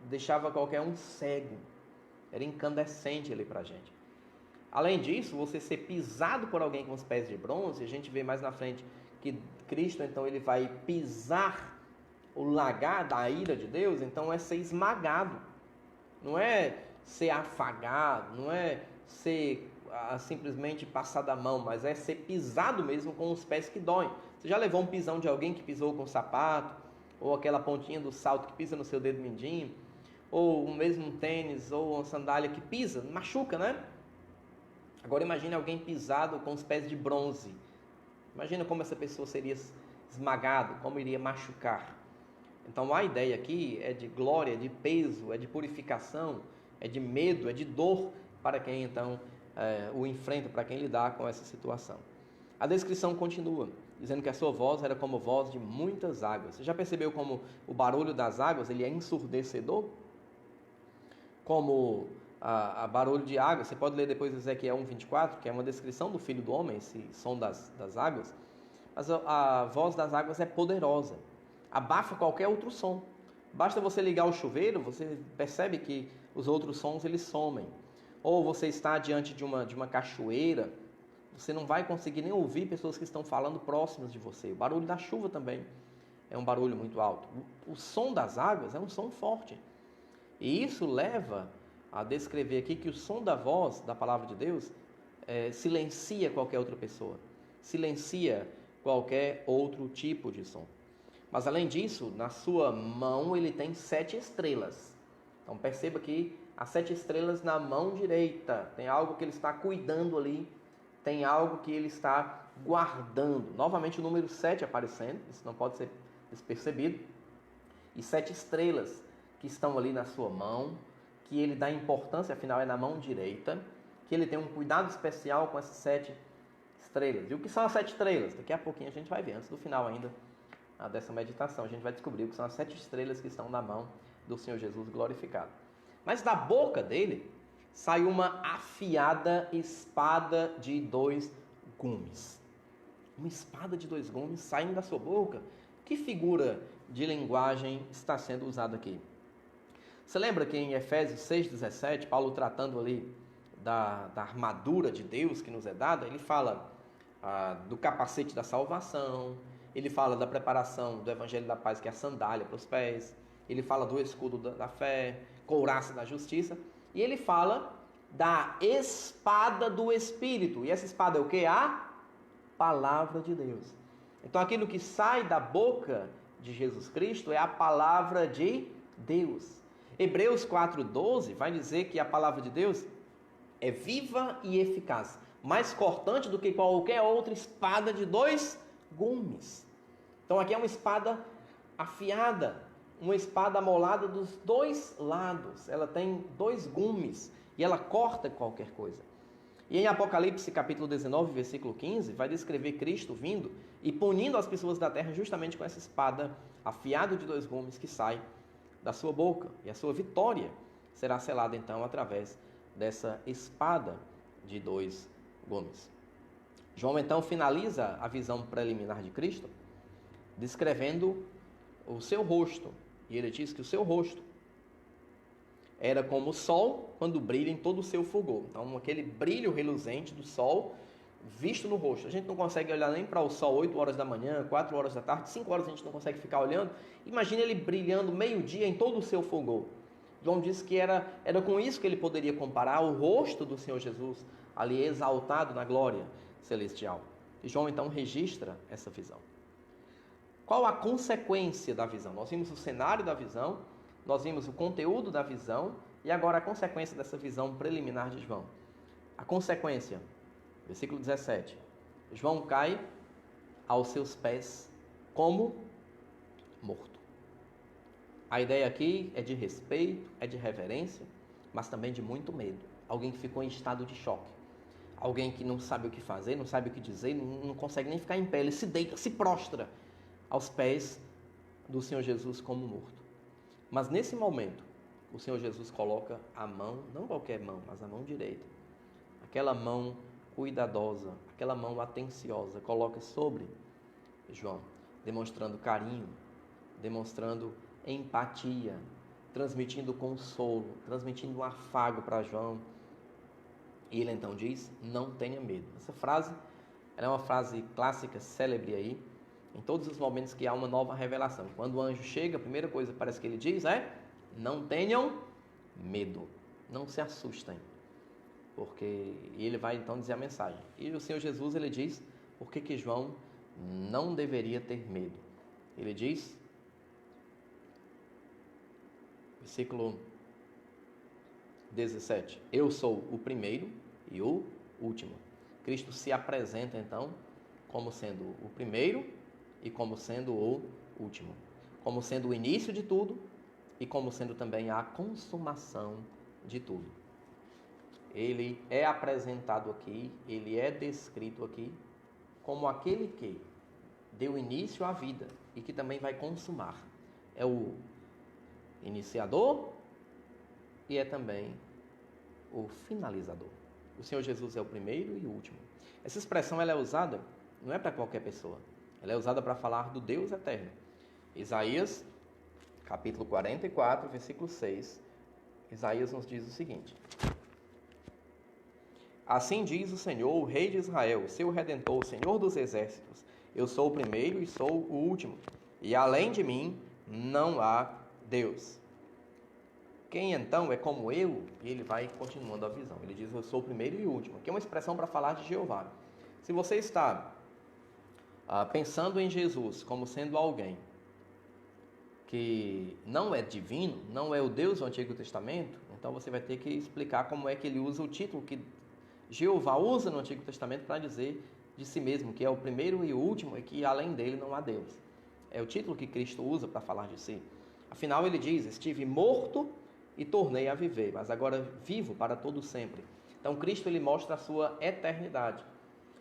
deixava qualquer um cego, era incandescente ali para a gente. Além disso, você ser pisado por alguém com os pés de bronze, a gente vê mais na frente que Cristo, então, ele vai pisar o lagar da ira de Deus, então é ser esmagado. Não é ser afagado, não é ser simplesmente passado a mão, mas é ser pisado mesmo com os pés que doem. Você já levou um pisão de alguém que pisou com o sapato, ou aquela pontinha do salto que pisa no seu dedo mindinho, ou mesmo um tênis, ou uma sandália que pisa, machuca, né? Agora imagine alguém pisado com os pés de bronze. Imagina como essa pessoa seria esmagado, como iria machucar. Então a ideia aqui é de glória, de peso, é de purificação, é de medo, é de dor para quem então o enfrenta, para quem lidar com essa situação. A descrição continua, dizendo que a sua voz era como voz de muitas águas. Você já percebeu como o barulho das águas ele é ensurdecedor? Como a barulho de água, você pode ler depois Ezequiel 1:24, que é uma descrição do Filho do Homem, esse som das águas, mas a voz das águas é poderosa, abafa qualquer outro som. Basta você ligar o chuveiro, você percebe que os outros sons eles somem. Ou você está diante de uma cachoeira, você não vai conseguir nem ouvir pessoas que estão falando próximas de você. O barulho da chuva também é um barulho muito alto. O som das águas é um som forte. E isso leva a descrever aqui que o som da voz da palavra de Deus silencia qualquer outra pessoa, silencia qualquer outro tipo de som. Mas além disso, na sua mão ele tem 7 estrelas. Então perceba que as 7 estrelas na mão direita, tem algo que ele está cuidando ali, tem algo que ele está guardando. Novamente o número 7 aparecendo, isso não pode ser despercebido. E 7 estrelas que estão ali na sua mão, que ele dá importância, afinal é na mão direita, que ele tem um cuidado especial com essas 7 estrelas. E o que são as 7 estrelas? Daqui a pouquinho a gente vai ver, antes do final ainda dessa meditação, a gente vai descobrir o que são as 7 estrelas que estão na mão do Senhor Jesus glorificado. Mas da boca dele sai uma afiada espada de 2 gumes. Uma espada de 2 gumes saindo da sua boca. Que figura de linguagem está sendo usada aqui? Você lembra que em Efésios 6,17, Paulo tratando ali da armadura de Deus que nos é dada, ele fala do capacete da salvação, ele fala da preparação do evangelho da paz, que é a sandália para os pés, ele fala do escudo da fé, couraça da justiça, e ele fala da espada do Espírito. E essa espada é o que? A palavra de Deus. Então aquilo que sai da boca de Jesus Cristo é a palavra de Deus. Hebreus 4:12 vai dizer que a palavra de Deus é viva e eficaz, mais cortante do que qualquer outra espada de dois gumes. Então aqui é uma espada afiada, uma espada amolada dos dois lados. Ela tem dois gumes e ela corta qualquer coisa. E em Apocalipse capítulo 19, versículo 15, vai descrever Cristo vindo e punindo as pessoas da terra justamente com essa espada afiada de dois gumes que sai da sua boca. E a sua vitória será selada então através dessa espada de dois gumes. João então finaliza a visão preliminar de Cristo descrevendo o seu rosto. E ele diz que o seu rosto era como o sol quando brilha em todo o seu fulgor. Então, aquele brilho reluzente do sol visto no rosto. A gente não consegue olhar nem para o sol 8 horas da manhã, 4 horas da tarde, 5 horas a gente não consegue ficar olhando. Imagina ele brilhando meio-dia em todo o seu fulgor. João diz que era com isso que ele poderia comparar o rosto do Senhor Jesus, ali exaltado na glória celestial. E João então registra essa visão. Qual a consequência da visão? Nós vimos o cenário da visão, nós vimos o conteúdo da visão e agora a consequência dessa visão preliminar de João. A consequência, versículo 17. João cai aos seus pés como morto. A ideia aqui é de respeito, é de reverência, mas também de muito medo. Alguém que ficou em estado de choque. Alguém que não sabe o que fazer, não sabe o que dizer, não consegue nem ficar em pé. Ele se deita, se prostra aos pés do Senhor Jesus como morto. Mas nesse momento, o Senhor Jesus coloca a mão, não qualquer mão, mas a mão direita, aquela mão cuidadosa, aquela mão atenciosa, coloca sobre João, demonstrando carinho, demonstrando empatia, transmitindo consolo, transmitindo um afago para João. E ele então diz: não tenha medo. Essa frase, ela é uma frase clássica, célebre aí, em todos os momentos que há uma nova revelação. Quando o anjo chega, a primeira coisa que parece que ele diz é: não tenham medo, não se assustem. E ele vai então dizer a mensagem. E o Senhor Jesus, ele diz por que João não deveria ter medo. Ele diz, versículo 17: eu sou o primeiro e o último. Cristo se apresenta então como sendo o primeiro e como sendo o último, como sendo o início de tudo e como sendo também a consumação de tudo. Ele é apresentado aqui, ele é descrito aqui como aquele que deu início à vida e que também vai consumar. É o iniciador e é também o finalizador. O Senhor Jesus é o primeiro e o último. Essa expressão ela é usada, não é para qualquer pessoa, ela é usada para falar do Deus eterno. Isaías, capítulo 44, versículo 6, Isaías nos diz o seguinte: assim diz o Senhor, o Rei de Israel, seu Redentor, o Senhor dos Exércitos: eu sou o primeiro e sou o último, e além de mim não há Deus. Quem então é como eu? E ele vai continuando a visão. Ele diz: eu sou o primeiro e o último. Aqui é uma expressão para falar de Jeová. Se você está pensando em Jesus como sendo alguém que não é divino, não é o Deus do Antigo Testamento, então você vai ter que explicar como é que ele usa o título que Jeová usa no Antigo Testamento para dizer de si mesmo que é o primeiro e o último e que além dele não há Deus. É o título que Cristo usa para falar de si. Afinal, ele diz: estive morto e tornei a viver, mas agora vivo para todo sempre. Então Cristo ele mostra a sua eternidade.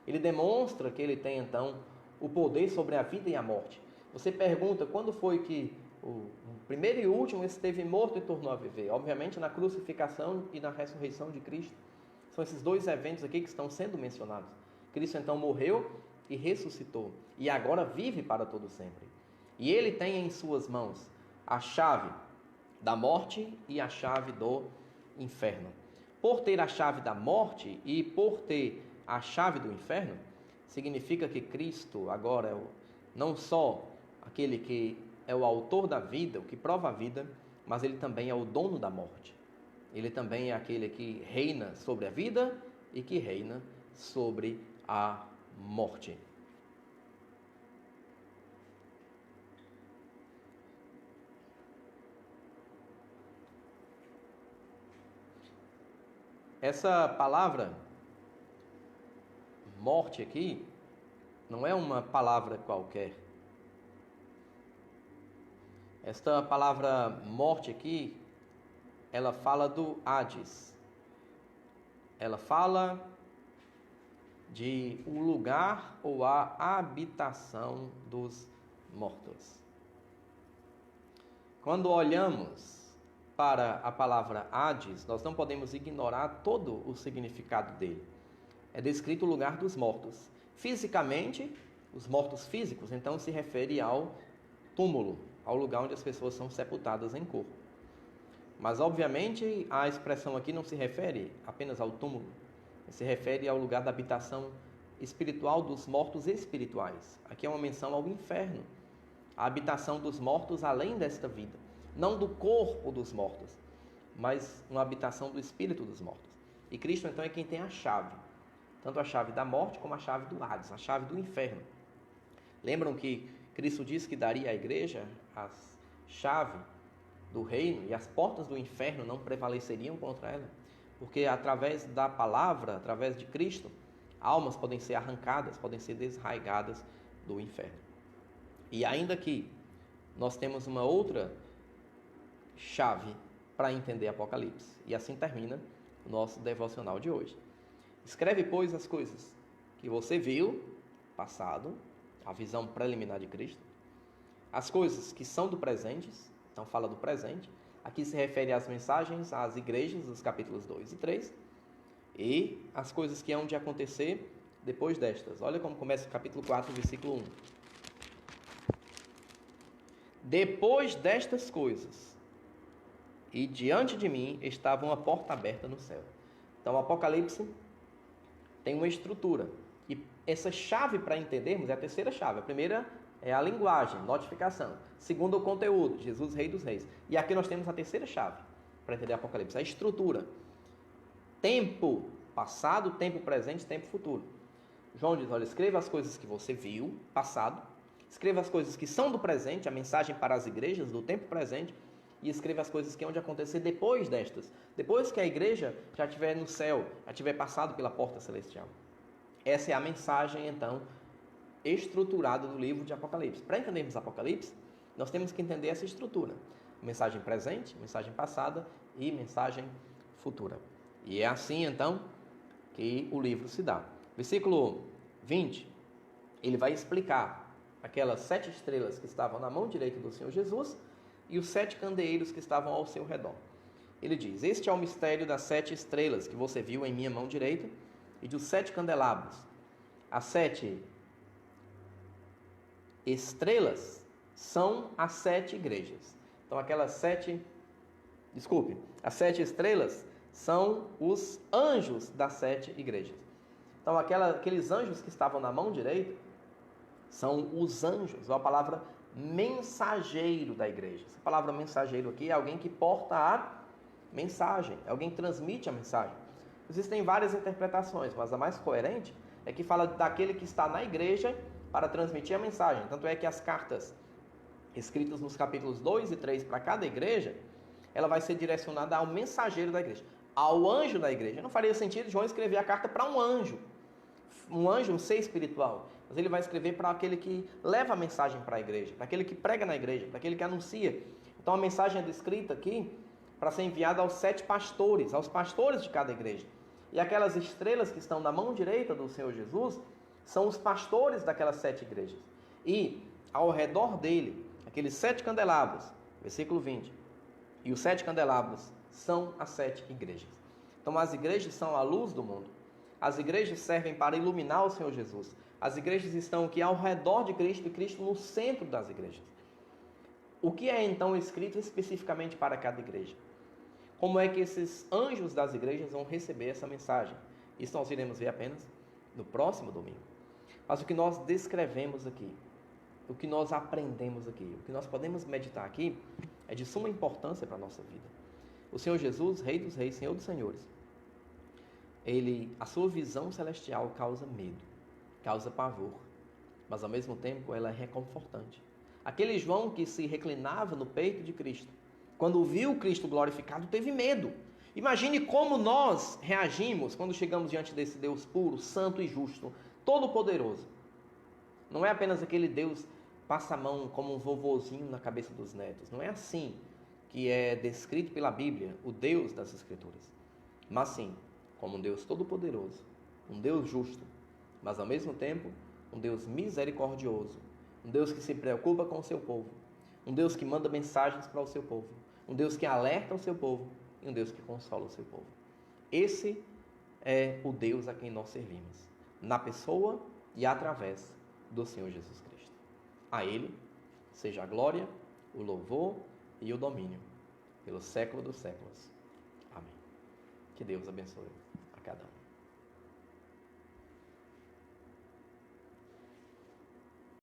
Ele demonstra que ele tem então o poder sobre a vida e a morte. Você pergunta quando foi que o primeiro e o último esteve morto e tornou a viver? Obviamente na crucificação e na ressurreição de Cristo. São esses dois eventos aqui que estão sendo mencionados. Cristo então morreu e ressuscitou e agora vive para todo sempre. E ele tem em suas mãos a chave da morte e a chave do inferno. Por ter a chave da morte e por ter a chave do inferno, significa que Cristo agora é não só aquele que é o autor da vida, o que prova a vida, mas ele também é o dono da morte. Ele também é aquele que reina sobre a vida e que reina sobre a morte. essa palavra morte aqui não é uma palavra qualquer. Esta palavra morte aqui, ela fala do Hades. Ela fala de o lugar ou a habitação dos mortos. Quando olhamos para a palavra Hades, nós não podemos ignorar todo o significado dele. É descrito o lugar dos mortos. Fisicamente, os mortos físicos, então, se refere ao túmulo, ao lugar onde as pessoas são sepultadas em corpo. Mas, obviamente, a expressão aqui não se refere apenas ao túmulo, se refere ao lugar da habitação espiritual dos mortos espirituais. Aqui é uma menção ao inferno, a habitação dos mortos além desta vida, não do corpo dos mortos, mas uma habitação do espírito dos mortos. E Cristo, então, é quem tem a chave, tanto a chave da morte como a chave do Hades, a chave do inferno. Lembram que Cristo disse que daria à igreja a chave do reino e as portas do inferno não prevaleceriam contra ela? Porque através da palavra, através de Cristo, almas podem ser arrancadas, podem ser desraigadas do inferno. E ainda que nós temos uma outra chave para entender Apocalipse. E assim termina o nosso devocional de hoje. Escreve, pois, as coisas que você viu, passado, a visão preliminar de Cristo, as coisas que são do presente, então fala do presente, aqui se refere às mensagens às igrejas, dos capítulos 2 e 3, e as coisas que hão de acontecer depois destas. Olha como começa o capítulo 4, versículo 1. Depois destas coisas, e diante de mim estava uma porta aberta no céu. Então, o Apocalipse tem uma estrutura. E essa chave para entendermos é a terceira chave. A primeira é a linguagem, notificação. Segunda, o conteúdo, Jesus, Rei dos Reis. E aqui nós temos a terceira chave para entender Apocalipse, a estrutura. Tempo passado, tempo presente, tempo futuro. João diz, olha, escreva as coisas que você viu, passado. Escreva as coisas que são do presente, a mensagem para as igrejas do tempo presente. E escreva as coisas que hão de acontecer depois destas. Depois que a igreja já estiver no céu, já tiver passado pela porta celestial. Essa é a mensagem, então, estruturada do livro de Apocalipse. Para entendermos Apocalipse, nós temos que entender essa estrutura. Mensagem presente, mensagem passada e mensagem futura. E é assim, então, que o livro se dá. Versículo 20, ele vai explicar aquelas 7 estrelas que estavam na mão direita do Senhor Jesus e os 7 candeeiros que estavam ao seu redor. Ele diz, este é o mistério das 7 estrelas que você viu em minha mão direita e dos 7 candelabros. As 7 estrelas são as 7 igrejas. Então, as 7 estrelas são os anjos das 7 igrejas. Então, aqueles anjos que estavam na mão direita são os anjos, ou a palavra mensageiro da igreja. Essa palavra mensageiro aqui é alguém que porta a mensagem, é alguém que transmite a mensagem. Existem várias interpretações, mas a mais coerente é que fala daquele que está na igreja para transmitir a mensagem. Tanto é que as cartas escritas nos capítulos 2 e 3 para cada igreja, ela vai ser direcionada ao mensageiro da igreja, ao anjo da igreja. Não faria sentido João escrever a carta para um anjo, um ser espiritual. Mas ele vai escrever para aquele que leva a mensagem para a igreja, para aquele que prega na igreja, para aquele que anuncia. Então a mensagem é descrita aqui para ser enviada aos 7 pastores, aos pastores de cada igreja. E aquelas estrelas que estão na mão direita do Senhor Jesus são os pastores daquelas 7 igrejas. E ao redor dele, aqueles 7 candelabros, versículo 20, e os 7 candelabros são as 7 igrejas. Então as igrejas são a luz do mundo. As igrejas servem para iluminar o Senhor Jesus. As igrejas estão aqui ao redor de Cristo e Cristo no centro das igrejas. O que é então escrito especificamente para cada igreja? Como é que esses anjos das igrejas vão receber essa mensagem? Isso nós iremos ver apenas no próximo domingo. Mas o que nós descrevemos aqui, o que nós aprendemos aqui, o que nós podemos meditar aqui, é de suma importância para a nossa vida. O Senhor Jesus, Rei dos Reis, Senhor dos Senhores, a sua visão celestial causa medo, causa pavor, mas ao mesmo tempo ela é reconfortante. Aquele João que se reclinava no peito de Cristo, quando viu Cristo glorificado, teve medo. Imagine como nós reagimos quando chegamos diante desse Deus puro, santo e justo, todo-poderoso. Não é apenas aquele Deus passa a mão como um vovozinho na cabeça dos netos. Não é assim que é descrito pela Bíblia, o Deus das Escrituras. Mas sim, como um Deus todo-poderoso, um Deus justo, mas ao mesmo tempo um Deus misericordioso, um Deus que se preocupa com o seu povo, um Deus que manda mensagens para o seu povo, um Deus que alerta o seu povo e um Deus que consola o seu povo. Esse é o Deus a quem nós servimos, na pessoa e através do Senhor Jesus Cristo. A Ele seja a glória, o louvor e o domínio pelo século dos séculos. Amém. Que Deus abençoe a cada um.